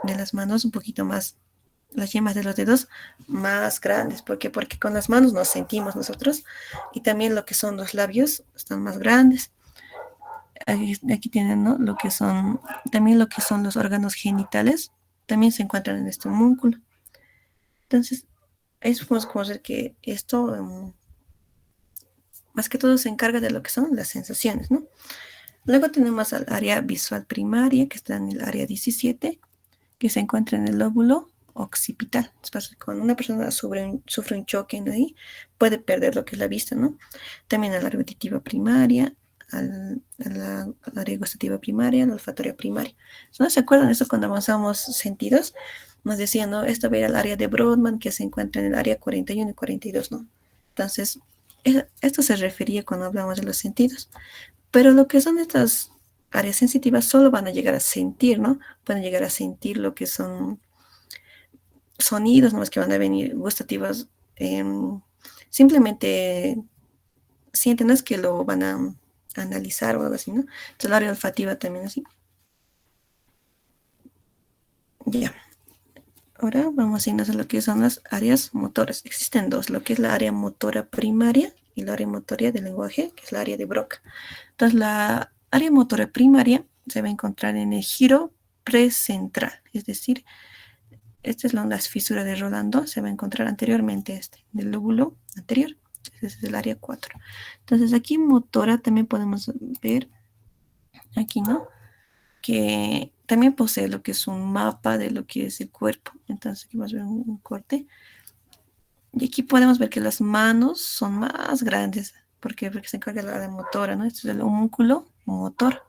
de las manos un poquito más, las yemas de los dedos más grandes. ¿Por qué? Porque con las manos nos sentimos nosotros y también lo que son los labios están más grandes. Aquí tienen, ¿no? También lo que son los órganos genitales, también se encuentran en este homúnculo. Entonces, ahí podemos conocer que esto, más que todo, se encarga de lo que son las sensaciones, ¿no? Luego tenemos al área visual primaria, que está en el área 17, que se encuentra en el lóbulo occipital. Entonces, cuando una persona sufre un choque ahí, puede perder lo que es la vista, ¿no? También a la auditiva primaria, a la área gustativa primaria, a la olfatoria primaria. ¿No se acuerdan de eso cuando avanzamos sentidos? Nos decían, ¿no? Esto va a ir al área de Brodmann, que se encuentra en el área 41 y 42, ¿no? Entonces, Esto se refería cuando hablamos de los sentidos. Pero lo que son estas áreas sensitivas solo van a llegar a sentir, ¿no? Pueden llegar a sentir lo que son sonidos, ¿no? Es que van a venir gustativos. Simplemente sienten, no es que lo van a analizar o algo así, ¿no? Entonces el área olfativa también así. Ya. Ahora vamos a irnos a lo que son las áreas motoras. Existen dos, lo que es la área motora primaria y la área motora del lenguaje, que es la área de Broca. Entonces la área motora primaria se va a encontrar en el giro precentral, es decir, esta es las fisuras de Rolando, se va a encontrar anteriormente del lóbulo anterior, ese es el área 4. Entonces aquí motora también podemos ver, aquí, ¿no? Que también posee lo que es un mapa de lo que es el cuerpo. Entonces aquí vamos a ver un corte. Y aquí podemos ver que las manos son más grandes. ¿Por qué? Porque se encarga de la área motora, ¿no? Este es el homúnculo motor.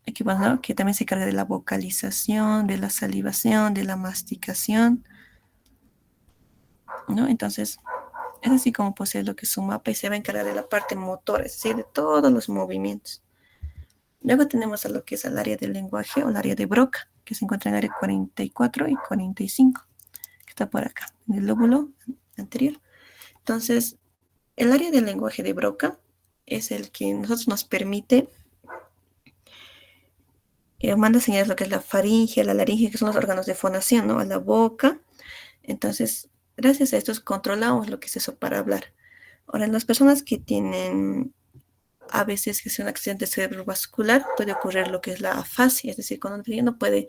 Aquí vamos a ver que también se encarga de la vocalización, de la salivación, de la masticación, ¿no? Entonces, es así como posee lo que es su mapa y se va a encargar de la parte motora, es decir, de todos los movimientos. Luego tenemos a lo que es el área del lenguaje o el área de Broca, que se encuentra en el área 44 y 45, que está por acá, en el lóbulo anterior. Entonces, el área del lenguaje de Broca es el que nosotros nos permite manda señales lo que es la faringe, la laringe, que son los órganos de fonación, ¿no? A la boca. Entonces, gracias a esto controlamos lo que es eso para hablar. Ahora, en las personas que tienen a veces que es un accidente cerebrovascular, puede ocurrir lo que es la afasia, es decir, cuando ya no puede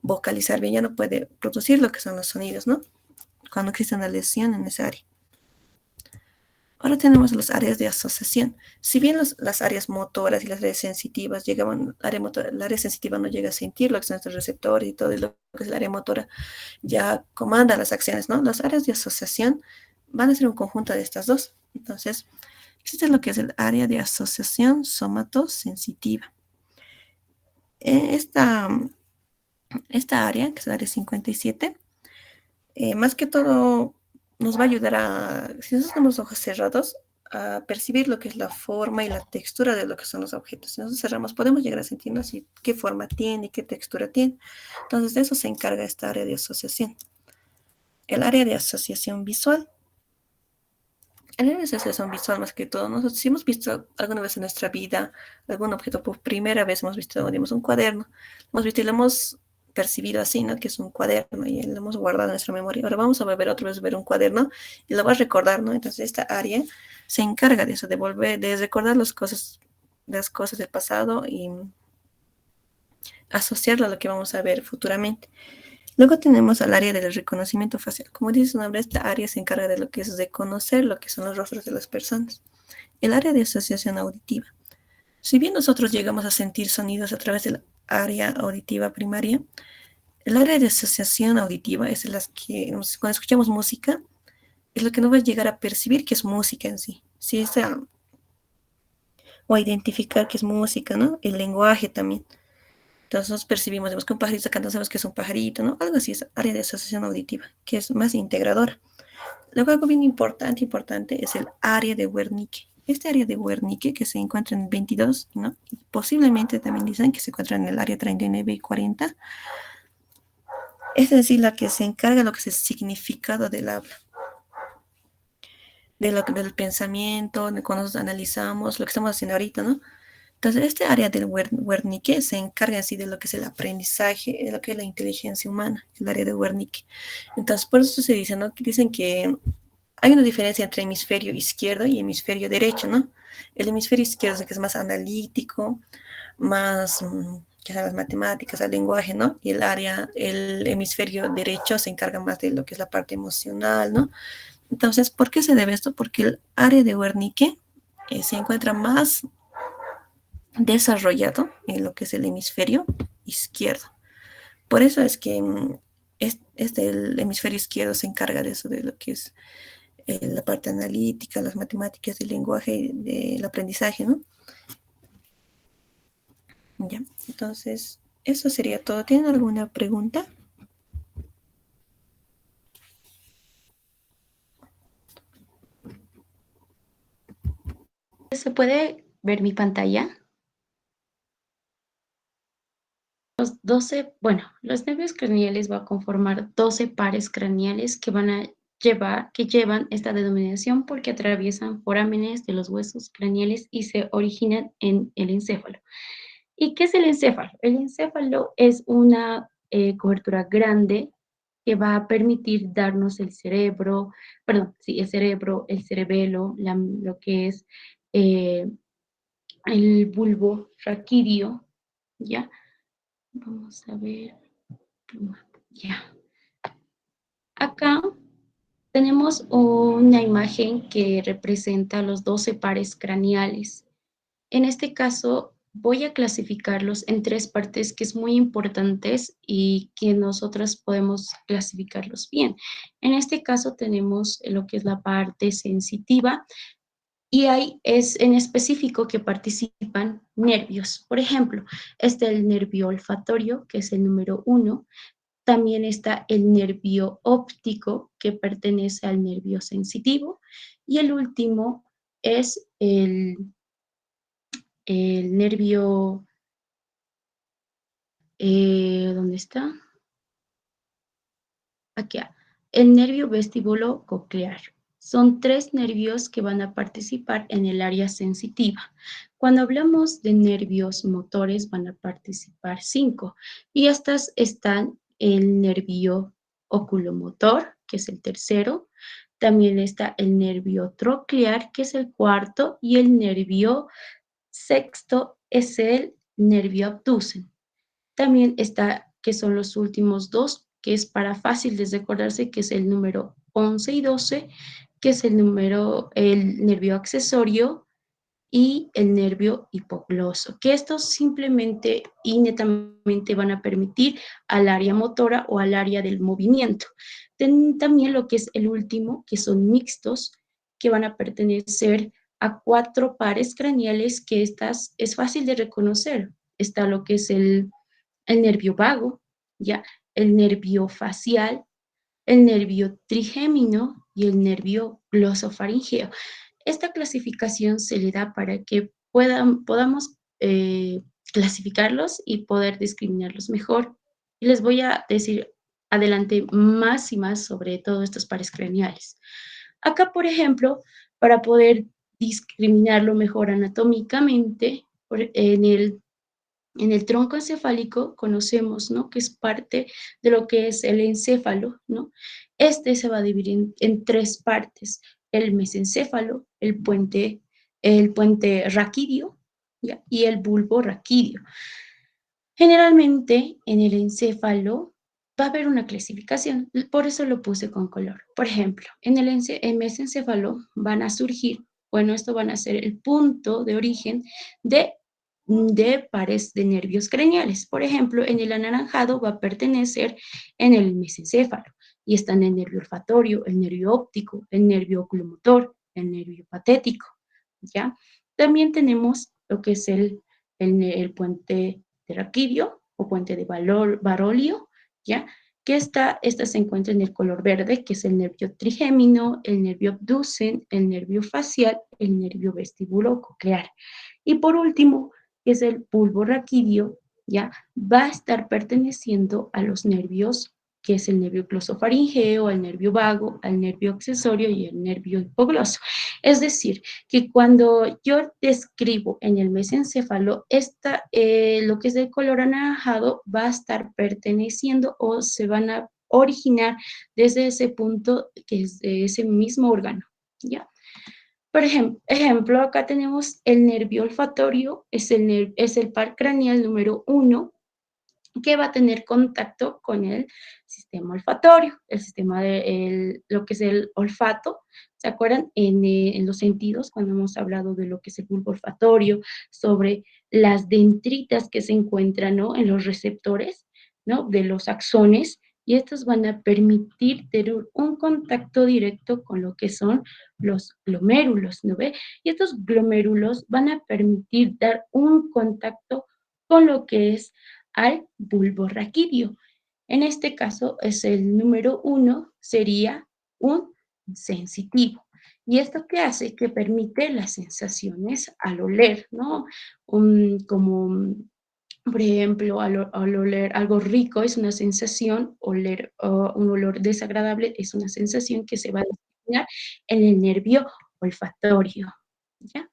vocalizar bien, ya no puede producir lo que son los sonidos, ¿no? Cuando existe una lesión en esa área. Ahora tenemos las áreas de asociación. Si bien las áreas motoras y las áreas sensitivas llegaban, el área sensitiva no llega a sentir lo que son estos receptores y todo, y lo que es el área motora ya comanda las acciones, ¿no? Las áreas de asociación van a ser un conjunto de estas dos. Entonces, existe lo que es el área de asociación somatosensitiva. Esta, esta área, que es el área 57, más que todo nos va a ayudar a, si nosotros tenemos los ojos cerrados, a percibir lo que es la forma y la textura de lo que son los objetos. Si nosotros cerramos, podemos llegar a sentirnos qué forma tiene y qué textura tiene. Entonces, de eso se encarga esta área de asociación. El área de asociación visual. El área de asociación visual, más que todo, nosotros si hemos visto alguna vez en nuestra vida algún objeto por primera vez, hemos visto, digamos, un cuaderno, hemos visto y lo hemos percibido así, ¿no? Que es un cuaderno y lo hemos guardado en nuestra memoria. Ahora vamos a volver otra vez a ver un cuaderno y lo vas a recordar, ¿no? Entonces esta área se encarga de eso, de volver, de recordar las cosas del pasado y asociarlo a lo que vamos a ver futuramente. Luego tenemos al área del reconocimiento facial. Como dice su nombre, esta área se encarga de lo que es reconocer lo que son los rostros de las personas. El área de asociación auditiva. Si bien nosotros llegamos a sentir sonidos a través del área auditiva primaria, el área de asociación auditiva es las que, cuando escuchamos música, es lo que nos va a llegar a percibir que es música en sí. Si esa, o a identificar que es música, ¿no? El lenguaje también. Entonces nos percibimos, vemos que un pajarito está cantando, sabemos que es un pajarito, ¿no? Algo así es área de asociación auditiva, que es más integradora. Luego algo bien importante, es el área de Wernicke. Este área de Wernicke que se encuentra en el 22, ¿no? Y posiblemente también dicen que se encuentra en el área 39 y 40. Es decir, la que se encarga de lo que es el significado del habla, del pensamiento, de cuando nosotros analizamos lo que estamos haciendo ahorita, ¿no? Entonces, este área del Wernicke se encarga así de lo que es el aprendizaje, de lo que es la inteligencia humana, el área de Wernicke. Entonces, por eso se dice, ¿no? Que dicen que hay una diferencia entre hemisferio izquierdo y hemisferio derecho, ¿no? El hemisferio izquierdo es el que es más analítico, más, que las matemáticas, el lenguaje, ¿no? Y el hemisferio derecho se encarga más de lo que es la parte emocional, ¿no? Entonces, ¿por qué se debe esto? Porque el área de Wernicke se encuentra más desarrollado en lo que es el hemisferio izquierdo. Por eso es que el hemisferio izquierdo se encarga de eso, de lo que es la parte analítica, las matemáticas, el lenguaje, del aprendizaje, ¿no? Ya, entonces, eso sería todo. ¿Tienen alguna pregunta? ¿Se puede ver mi pantalla? Los 12, bueno, los nervios craneales va a conformar 12 pares craneales que van a que llevan esta denominación porque atraviesan forámenes de los huesos craneales y se originan en el encéfalo. ¿Y qué es el encéfalo? El encéfalo es una cobertura grande que va a permitir darnos el cerebro, perdón, sí, el cerebro, el cerebelo, lo que es eh, el bulbo raquídeo, ¿ya? Vamos a ver, ya. Acá tenemos una imagen que representa los 12 pares craneales. En este caso, voy a clasificarlos en tres partes que es muy importantes y que nosotros podemos clasificarlos bien. En este caso tenemos lo que es la parte sensitiva y ahí es en específico que participan nervios. Por ejemplo, está el nervio olfatorio, que es el número 1. También está el nervio óptico, que pertenece al nervio sensitivo. Y el último es el nervio, ¿dónde está? Aquí, el nervio vestíbulo coclear. Son tres nervios que van a participar en el área sensitiva. Cuando hablamos de nervios motores, van a participar cinco. Y estas están el nervio oculomotor, que es el tercero. También está el nervio troclear, que es el cuarto. Y el nervio sexto es el nervio abducen. También está, que son los últimos dos, que es para fácil de recordarse, que es el número 11 y 12, que es el nervio accesorio y el nervio hipogloso, que estos simplemente y netamente van a permitir al área motora o al área del movimiento. También lo que es el último, que son mixtos, que van a pertenecer a cuatro pares craneales, que estas es fácil de reconocer. Está lo que es el nervio vago, ¿ya? El nervio facial, el nervio trigémino y el nervio glosofaringeo. Esta clasificación se le da para que podamos clasificarlos y poder discriminarlos mejor. Y les voy a decir adelante más y más sobre todos estos pares craneales. Acá, por ejemplo, para poder discriminarlo mejor anatómicamente, en el tronco encefálico conocemos, ¿no? Que es parte de lo que es el encéfalo, ¿no? Este se va a dividir en tres partes: el mesencéfalo, el puente raquídeo, ¿ya? Y el bulbo raquídeo. Generalmente en el encéfalo va a haber una clasificación, por eso lo puse con color. Por ejemplo, en mesencéfalo van a surgir, bueno, esto van a ser el punto de origen de pares de nervios craneales. Por ejemplo, en el anaranjado va a pertenecer en el mesencéfalo y están el nervio olfatorio, el nervio óptico, el nervio oculomotor, el nervio patético, ¿ya? También tenemos lo que es el puente de raquidio o puente de Barolio, ¿ya? Que esta se encuentra en el color verde, que es el nervio trigémino, el nervio abducen, el nervio facial, el nervio vestíbulo coclear. Y por último, que es el bulbo raquídeo, ¿ya? Va a estar perteneciendo a los nervios, que es el nervio glosofaringeo, el nervio vago, el nervio accesorio y el nervio hipogloso. Es decir, que cuando yo describo en el mesencéfalo, lo que es de color anaranjado va a estar perteneciendo o se van a originar desde ese punto, que es de ese mismo órgano, ¿ya? Por ejemplo, acá tenemos el nervio olfatorio, es el par craneal número 1, que va a tener contacto con el sistema olfatorio, el sistema lo que es el olfato. ¿Se acuerdan? En los sentidos, cuando hemos hablado de lo que es el bulbo olfatorio, sobre las dendritas que se encuentran, ¿no? En los receptores, ¿no? De los axones, y estos van a permitir tener un contacto directo con lo que son los glomérulos, ¿no ve? Y estos glomérulos van a permitir dar un contacto con lo que es al bulbo raquídeo. En este caso es el número 1, sería un sensitivo. ¿Y esto qué hace? Que permite las sensaciones al oler, ¿no? Como, por ejemplo, al oler algo rico es una sensación, oler un olor desagradable es una sensación que se va a determinar en el nervio olfatorio, ¿ya?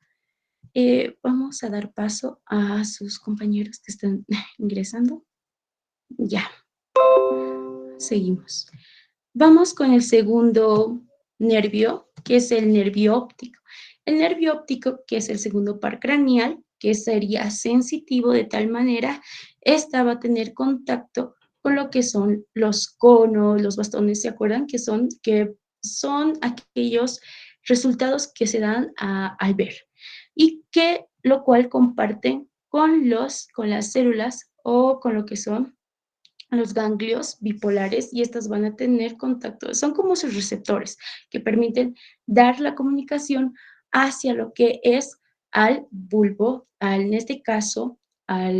Vamos a dar paso a sus compañeros que están ingresando. Ya, seguimos. Vamos con el segundo nervio, que es el nervio óptico. El nervio óptico, que es el segundo par craneal, que sería sensitivo de tal manera, esta va a tener contacto con lo que son los conos, los bastones, ¿se acuerdan? Que son aquellos resultados que se dan al ver y que lo cual comparten con las células o con lo que son los ganglios bipolares y estas van a tener contacto. Son como sus receptores que permiten dar la comunicación hacia lo que es al bulbo, en este caso, a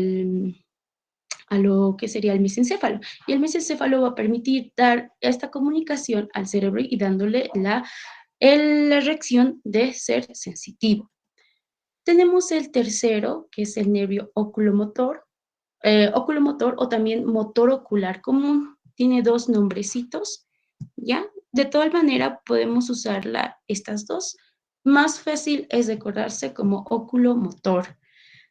lo que sería el mesencéfalo. Y el mesencéfalo va a permitir dar esta comunicación al cerebro y dándole la reacción de ser sensitivo. Tenemos el tercero, que es el nervio oculomotor o también motor ocular común. Tiene dos nombrecitos, ¿ya? De toda manera podemos usarla estas dos. Más fácil es recordarse como oculomotor.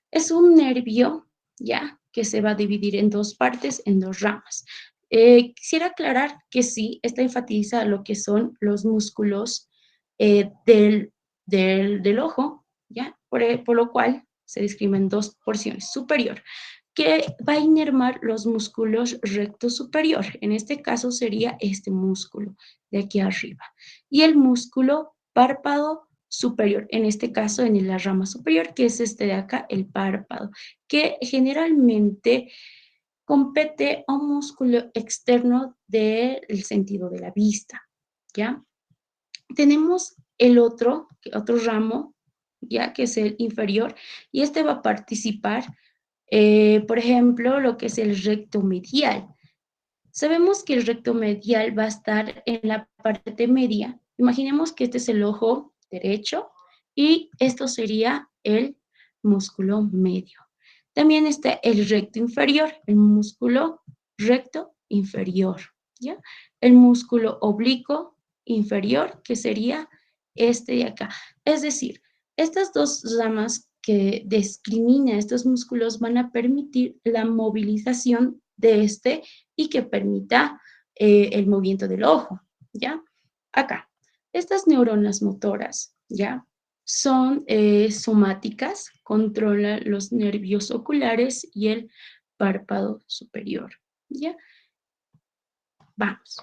Es un nervio, ¿ya? Que se va a dividir en dos partes, en dos ramas. Quisiera aclarar que sí, esta enfatiza lo que son los músculos del ojo, ¿ya? Por lo cual se describen en dos porciones. Superior, que va a inervar los músculos recto superior. En este caso sería este músculo de aquí arriba. Y el músculo párpado superior, en este caso en la rama superior, que es este de acá, el párpado, que generalmente compete a un músculo externo del sentido de la vista, ¿ya? Tenemos el otro ramo, ¿ya? Que es el inferior, y este va a participar por ejemplo, lo que es el recto medial. Sabemos que el recto medial va a estar en la parte media. Imaginemos que este es el ojo derecho y esto sería el músculo medio. También está el recto inferior, el músculo recto inferior, ¿ya? El músculo oblicuo inferior, que sería este de acá. Es decir, estas dos ramas que discrimina estos músculos van a permitir la movilización de este y que permita el movimiento del ojo, ¿ya? Acá, estas neuronas motoras, ¿ya? Son somáticas, controlan los nervios oculares y el párpado superior, ¿ya? Vamos.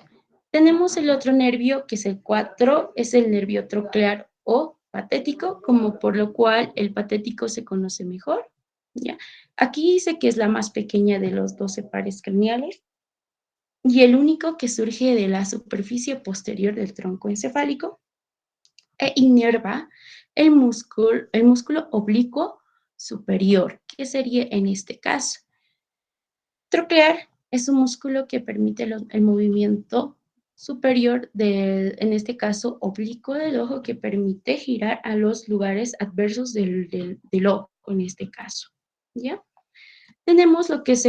Tenemos el otro nervio, que es el 4, es el nervio troclear o patético, como por lo cual el patético se conoce mejor, ¿ya? Aquí dice que es la más pequeña de los 12 pares craneales y el único que surge de la superficie posterior del tronco encefálico e inerva el músculo oblicuo superior, que sería en este caso. Troclear es un músculo que permite el movimiento superior en este caso, oblicuo del ojo, que permite girar a los lugares adversos del ojo, en este caso, ¿ya? Tenemos lo que es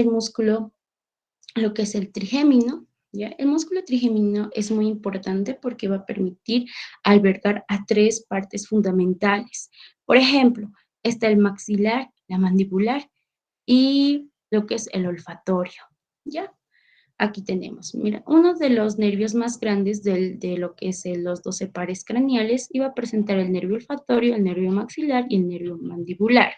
el trigémino, ¿ya? El músculo trigémino es muy importante porque va a permitir albergar a tres partes fundamentales. Por ejemplo, está el maxilar, la mandibular y lo que es el olfatorio, ¿ya? Aquí tenemos, mira, uno de los nervios más grandes de lo que es los 12 pares craneales iba a presentar el nervio olfatorio, el nervio maxilar y el nervio mandibular.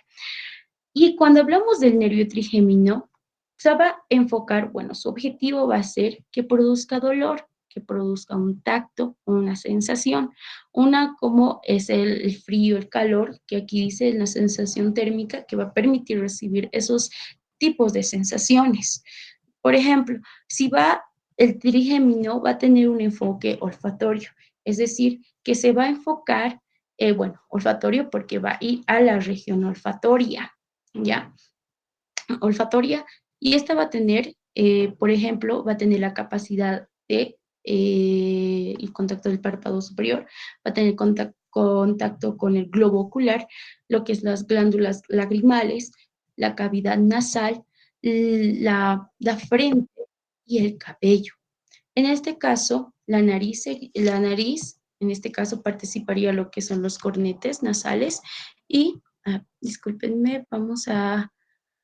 Y cuando hablamos del nervio trigémino, se va a enfocar, bueno, su objetivo va a ser que produzca dolor, que produzca un tacto, una sensación, una como es el frío, el calor, que aquí dice la sensación térmica, que va a permitir recibir esos tipos de sensaciones. Por ejemplo, si va el trigémino, va a tener un enfoque olfatorio, es decir, que se va a enfocar, bueno, olfatorio porque va a ir a la región olfatoria, ¿ya? Olfatoria, y esta va a tener, por ejemplo, va a tener la capacidad de el contacto del párpado superior, va a tener contacto con el globo ocular, lo que es las glándulas lagrimales, la cavidad nasal, la frente y el cabello. En este caso, la nariz, en este caso participaría lo que son los cornetes nasales y, discúlpenme, vamos a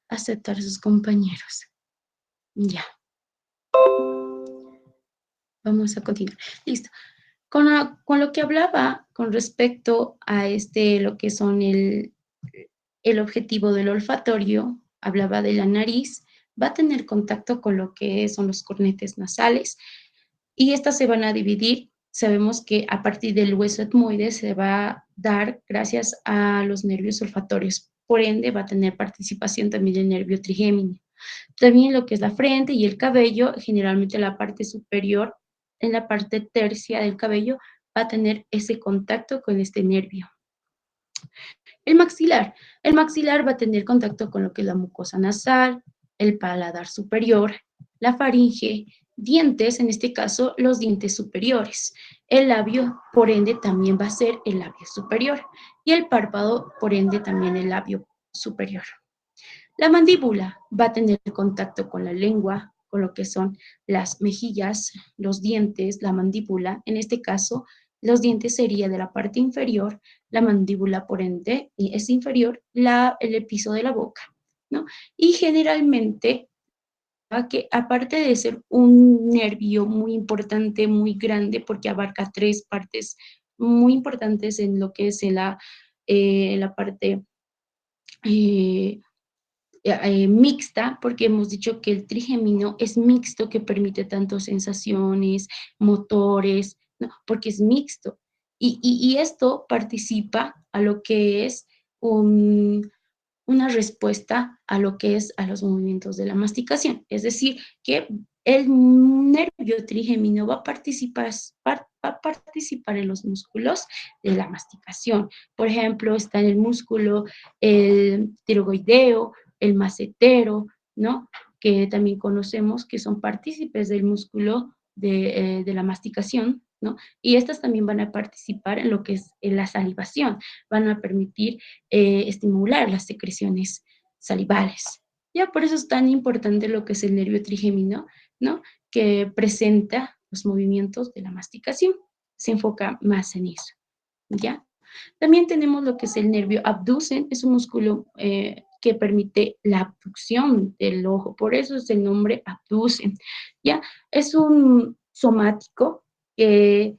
aceptar a sus compañeros. Ya, vamos a continuar. Listo. Con lo que hablaba con respecto a lo que son el objetivo del olfatorio, hablaba de la nariz, va a tener contacto con lo que son los cornetes nasales y estas se van a dividir. Sabemos que a partir del hueso etmoide se va a dar gracias a los nervios olfatorios. Por ende, va a tener participación también del nervio trigémino. También lo que es la frente y el cabello, generalmente la parte superior, en la parte tercia del cabello, va a tener ese contacto con este nervio. El maxilar va a tener contacto con lo que es la mucosa nasal, el paladar superior, la faringe, dientes, en este caso los dientes superiores. El labio, por ende, también va a ser el labio superior y el párpado, por ende, también el labio superior. La mandíbula va a tener contacto con la lengua, con lo que son las mejillas, los dientes, la mandíbula. En este caso, los dientes sería de la parte inferior, la mandíbula por ende es inferior, el piso de la boca, ¿no? Y generalmente, que aparte de ser un nervio muy importante, muy grande, porque abarca tres partes muy importantes en lo que es la parte mixta, porque hemos dicho que el trigémino es mixto, que permite tanto sensaciones, motores, ¿no? Porque es mixto. Y esto participa a lo que es una respuesta a lo que es a los movimientos de la masticación. Es decir, que el nervio trigémino va a participar en los músculos de la masticación. Por ejemplo, está en el músculo el tiroideo, el macetero, ¿no? Que también conocemos que son partícipes del músculo de la masticación, ¿no? Y estas también van a participar en lo que es la salivación, van a permitir estimular las secreciones salivales. Ya por eso es tan importante lo que es el nervio trigémino, ¿no? Que presenta los movimientos de la masticación. Se enfoca más en eso, ¿ya? También tenemos lo que es el nervio abducen, es un músculo que permite la abducción del ojo, por eso es el nombre abducen, ¿ya? Es un somático que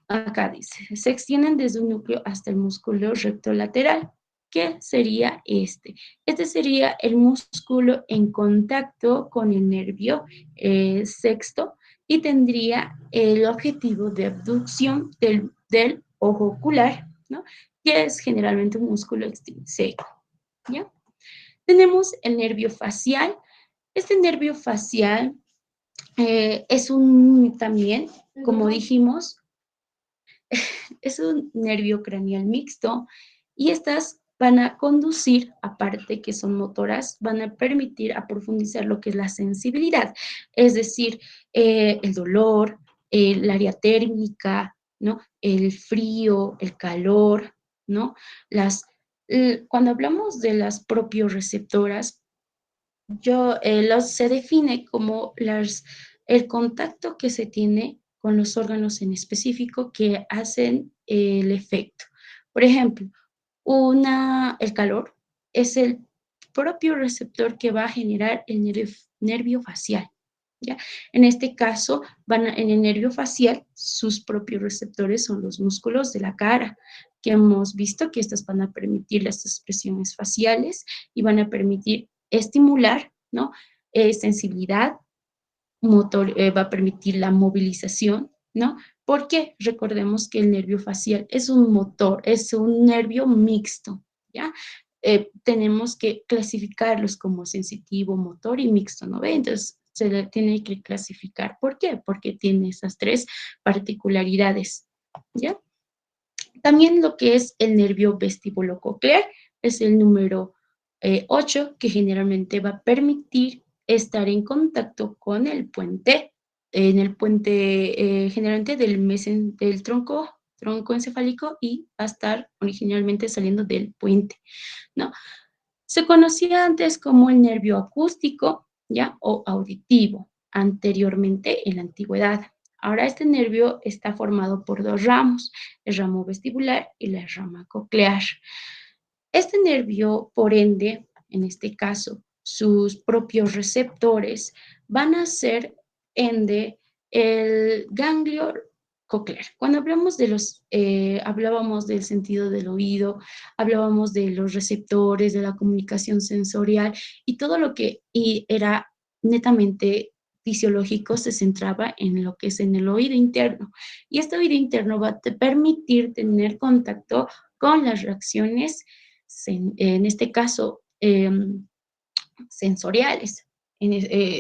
acá dice, se extienden desde un núcleo hasta el músculo recto lateral. ¿Qué sería este? Este sería el músculo en contacto con el nervio sexto y tendría el objetivo de abducción del ojo ocular, ¿no? Que es generalmente un músculo extrínseco, ¿ya? Tenemos el nervio facial. Este nervio facial es también, como dijimos, es un nervio craneal mixto y estas van a conducir, aparte que son motoras, van a permitir a profundizar lo que es la sensibilidad, es decir, el dolor, el área térmica, ¿no? El frío, el calor, ¿no? Cuando hablamos de las propioreceptoras, se define como el contacto que se tiene con los órganos en específico que hacen el efecto. Por ejemplo, el calor es el propio receptor que va a generar el nervio facial, ¿ya? En este caso, en el nervio facial, sus propios receptores son los músculos de la cara, que hemos visto que estas van a permitir las expresiones faciales y van a permitir estimular, ¿no? Sensibilidad, motor, va a permitir la movilización, ¿no? Porque recordemos que el nervio facial es un motor, es un nervio mixto, ¿ya? Tenemos que clasificarlos como sensitivo, motor y mixto, ¿no ve? Entonces, se le tiene que clasificar. ¿Por qué? Porque tiene esas tres particularidades, ¿ya? También lo que es el nervio vestíbulo-coclear es el número 8, que generalmente va a permitir estar en contacto con el puente, generalmente del tronco tronco encefálico y va a estar originalmente saliendo del puente, ¿no? Se conocía antes como el nervio acústico, ¿ya? O auditivo, anteriormente en la antigüedad. Ahora este nervio está formado por dos ramos, el ramo vestibular y la rama coclear. Este nervio, por ende, en este caso, sus propios receptores van a ser, ende, el ganglio coclear. Cuando hablamos de hablábamos del sentido del oído, hablábamos de los receptores, de la comunicación sensorial y todo lo que era netamente fisiológico se centraba en lo que es en el oído interno. Y este oído interno va a permitir tener contacto con las reacciones en este caso, sensoriales.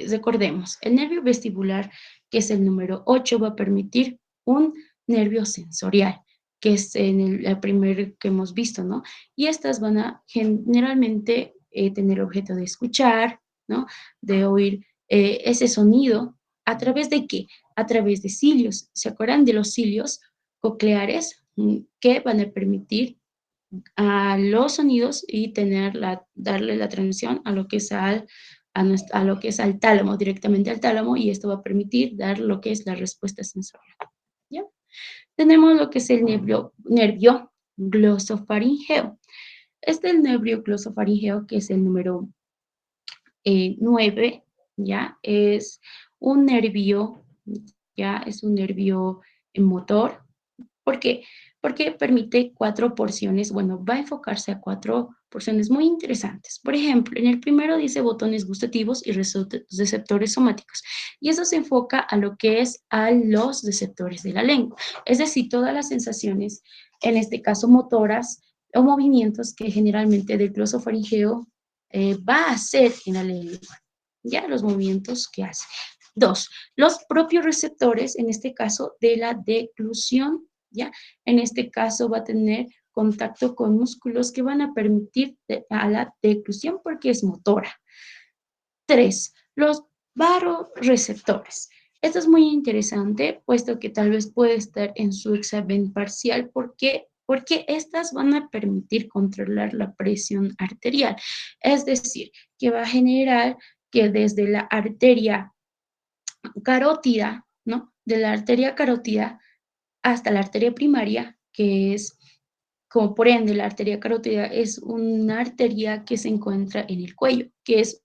Recordemos, el nervio vestibular, que es el número 8, va a permitir un nervio sensorial, que es en el primer que hemos visto, ¿no? Y estas van a generalmente tener objeto de escuchar, ¿no? De oír ese sonido. ¿A través de qué? A través de cilios. ¿Se acuerdan de los cilios cocleares que van a permitir a los sonidos y darle la transmisión a lo que es a lo que es al tálamo, directamente al tálamo, y esto va a permitir dar lo que es la respuesta sensorial, ¿ya? Tenemos lo que es el nervio glosofaringeo. Este es el nervio glosofaringeo, que es el número 9, ¿ya? Es un nervio, ¿ya? Es un nervio motor. ¿Por qué? Porque permite 4 porciones, bueno, va a enfocarse a 4 porciones muy interesantes. Por ejemplo, en el primero dice botones gustativos y receptores somáticos. Y eso se enfoca a lo que es a los receptores de la lengua. Es decir, todas las sensaciones, en este caso motoras o movimientos que generalmente del glosofaringeo va a hacer en la lengua. Ya los movimientos que hace. 2, los propios receptores, en este caso de la declusión, ¿ya? En este caso va a tener contacto con músculos que van a permitir a la declusión porque es motora. 3, los baroreceptores. Esto es muy interesante, puesto que tal vez puede estar en su examen parcial. ¿Por qué? Porque estas van a permitir controlar la presión arterial. Es decir, que va a generar que desde la arteria carótida, ¿no? De la arteria carótida hasta la arteria primaria, que es, como por ende, la arteria carótida es una arteria que se encuentra en el cuello, que es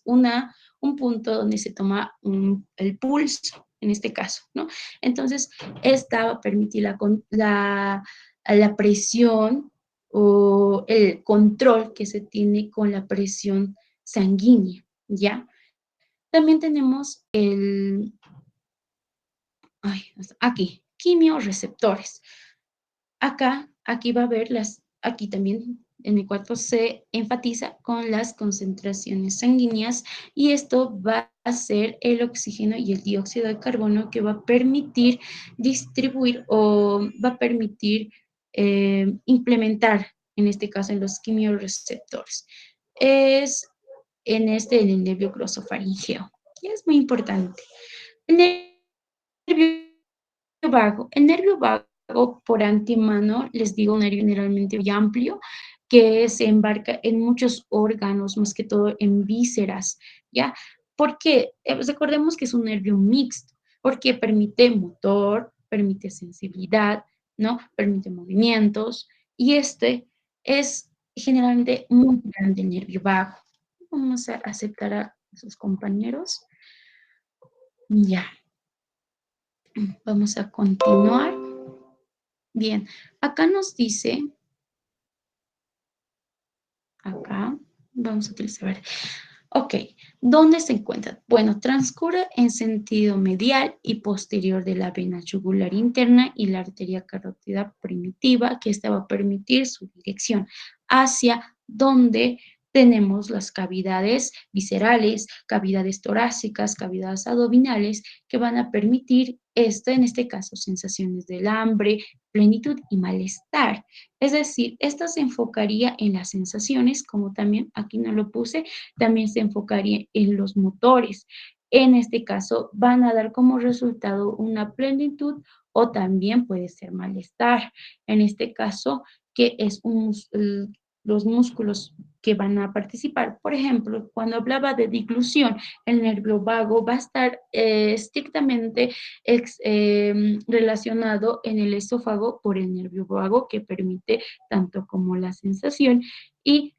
un punto donde se toma el pulso, en este caso, ¿no? Entonces, esta va a permitir la presión o el control que se tiene con la presión sanguínea, ¿ya? También tenemos aquí, quimiorreceptores. Aquí va a haber aquí también en el 4 se enfatiza con las concentraciones sanguíneas y esto va a ser el oxígeno y el dióxido de carbono que va a permitir distribuir o va a permitir implementar, en este caso, en los quimiorreceptores. Es en el nervio glosofaringeo. Y es muy importante. El nervio vago. El nervio vago, por antemano, les digo, un nervio generalmente muy amplio que se embarca en muchos órganos, más que todo en vísceras, ¿ya? Porque recordemos que es un nervio mixto, porque permite motor, permite sensibilidad, ¿no? Permite movimientos, y este es generalmente muy grande el nervio vago. Vamos a aceptar a sus compañeros. Ya. Vamos a continuar. Bien, acá nos dice, acá, vamos a utilizar, ok, ¿dónde se encuentra? Bueno, transcurre en sentido medial y posterior de la vena yugular interna y la arteria carótida primitiva, que esta va a permitir su dirección hacia donde tenemos las cavidades viscerales, cavidades torácicas, cavidades abdominales, que van a permitir en este caso, sensaciones del hambre, plenitud y malestar. Es decir, esta se enfocaría en las sensaciones, como también aquí no lo puse, también se enfocaría en los motores. En este caso, van a dar como resultado una plenitud o también puede ser malestar. En este caso, que es los músculos que van a participar. Por ejemplo, cuando hablaba de deglución, el nervio vago va a estar estrictamente relacionado en el esófago por el nervio vago que permite tanto como la sensación y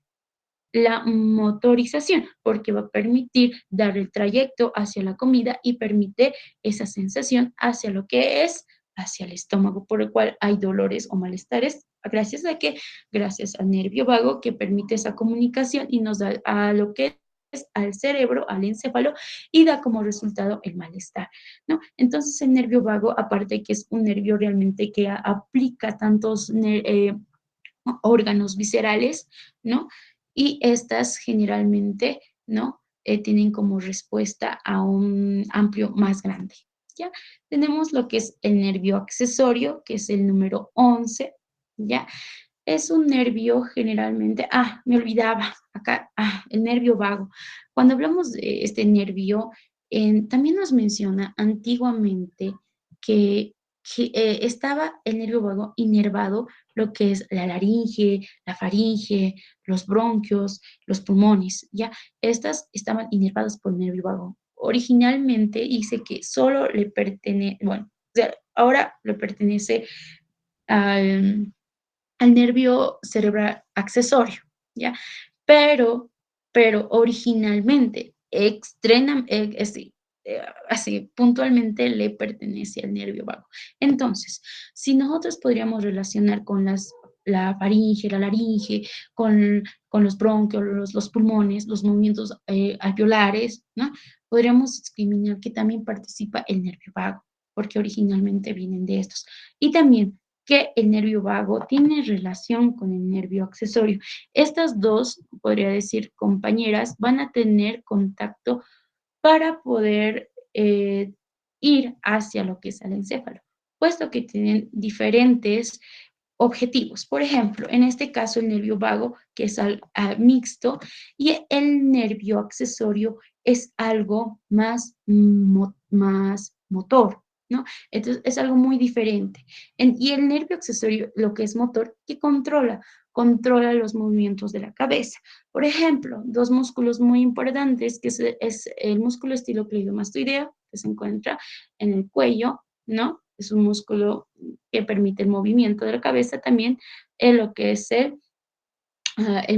la motorización, porque va a permitir dar el trayecto hacia la comida y permite esa sensación hacia lo que es, hacia el estómago, por el cual hay dolores o malestares, gracias a que, gracias al nervio vago que permite esa comunicación y nos da a lo que es al cerebro, al encéfalo, y da como resultado el malestar, ¿no? Entonces el nervio vago, aparte de que es un nervio realmente que aplica tantos órganos viscerales, ¿no? Y estas generalmente, ¿no? Tienen como respuesta a un amplio más grande, ¿ya? Tenemos lo que es el nervio accesorio, que es el número 11, ¿ya? Es un nervio generalmente, me olvidaba, acá, el nervio vago. Cuando hablamos de este nervio, también nos menciona antiguamente que, estaba el nervio vago inervado lo que es la laringe, la faringe, los bronquios, los pulmones, ¿ya? Estas estaban inervadas por el nervio vago. Originalmente dice que solo le pertenece, bueno, o sea, ahora le pertenece al nervio cerebral accesorio, ¿ya? Pero, pero originalmente, así, puntualmente le pertenece al nervio vago. Entonces, si nosotros podríamos relacionar con la faringe, la laringe, con los bronquios, los pulmones, los movimientos alveolares, ¿no? Podríamos discriminar que también participa el nervio vago, porque originalmente vienen de estos. Y también que el nervio vago tiene relación con el nervio accesorio. Estas dos, podría decir, compañeras, van a tener contacto para poder ir hacia lo que es el encéfalo, puesto que tienen diferentes objetivos. Por ejemplo, en este caso el nervio vago, que es mixto, y el nervio accesorio es algo más motor, ¿no? Entonces es algo muy diferente. Y el nervio accesorio, lo que es motor, que controla los movimientos de la cabeza. Por ejemplo, dos músculos muy importantes, que es el músculo estilocleidomastoideo, que se encuentra en el cuello, ¿no? Es un músculo que permite el movimiento de la cabeza también, en lo que es el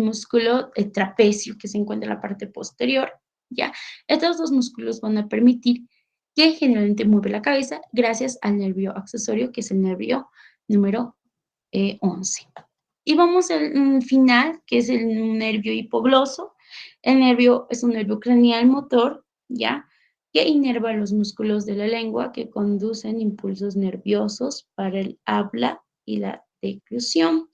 músculo trapecio, que se encuentra en la parte posterior, ¿ya? Estos dos músculos van a permitir que generalmente mueve la cabeza gracias al nervio accesorio, que es el nervio número 11. Y vamos al final, que es el nervio hipogloso. El nervio es un nervio craneal motor, ¿ya? Que inerva los músculos de la lengua que conducen impulsos nerviosos para el habla y la deglución.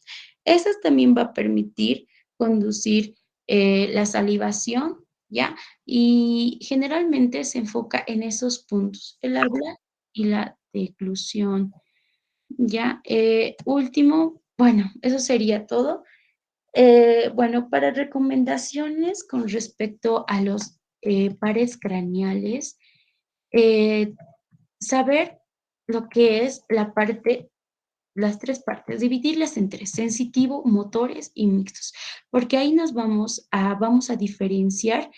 Eso también va a permitir conducir la salivación, ¿ya? Y generalmente se enfoca en esos puntos, el habla y la deglución. Ya, último, bueno, eso sería todo. Bueno, para recomendaciones con respecto a los pares craneales, eh, saber lo que es las tres partes, dividirlas en tres, sensitivo, motores y mixtos, porque ahí vamos a diferenciar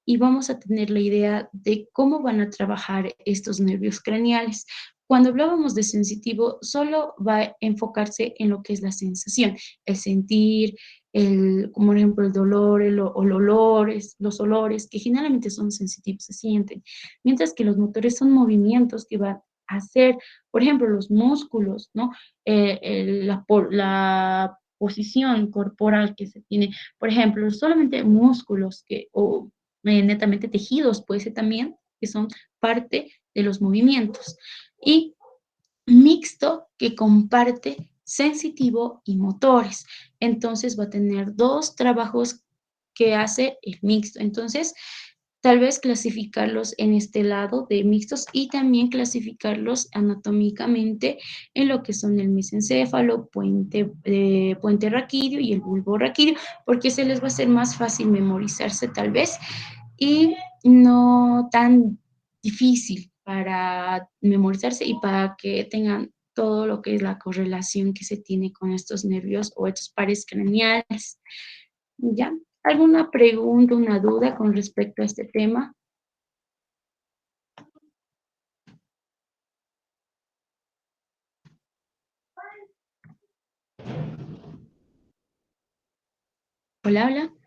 y vamos a tener la idea de cómo van a trabajar estos nervios craneales. Cuando hablábamos de sensitivo, solo va a enfocarse en lo que es la sensación, el sentir, como por ejemplo el dolor, los olores, que generalmente son sensitivos, se sienten, mientras que los motores son movimientos que van a hacer, por ejemplo, los músculos, ¿no? La posición corporal que se tiene, por ejemplo, solamente músculos o netamente tejidos, puede ser también, que son parte de los movimientos. Y mixto, que comparte sensitivo y motores. Entonces va a tener dos trabajos que hace el mixto. Entonces, tal vez clasificarlos en este lado de mixtos y también clasificarlos anatómicamente en lo que son el mesencéfalo, puente raquídeo y el bulbo raquídeo, porque se les va a ser más fácil memorizarse tal vez y no tan difícil para memorizarse y para que tengan todo lo que es la correlación que se tiene con estos nervios o estos pares craneales. ¿Ya? ¿Alguna pregunta, una duda con respecto a este tema? Hola, hola.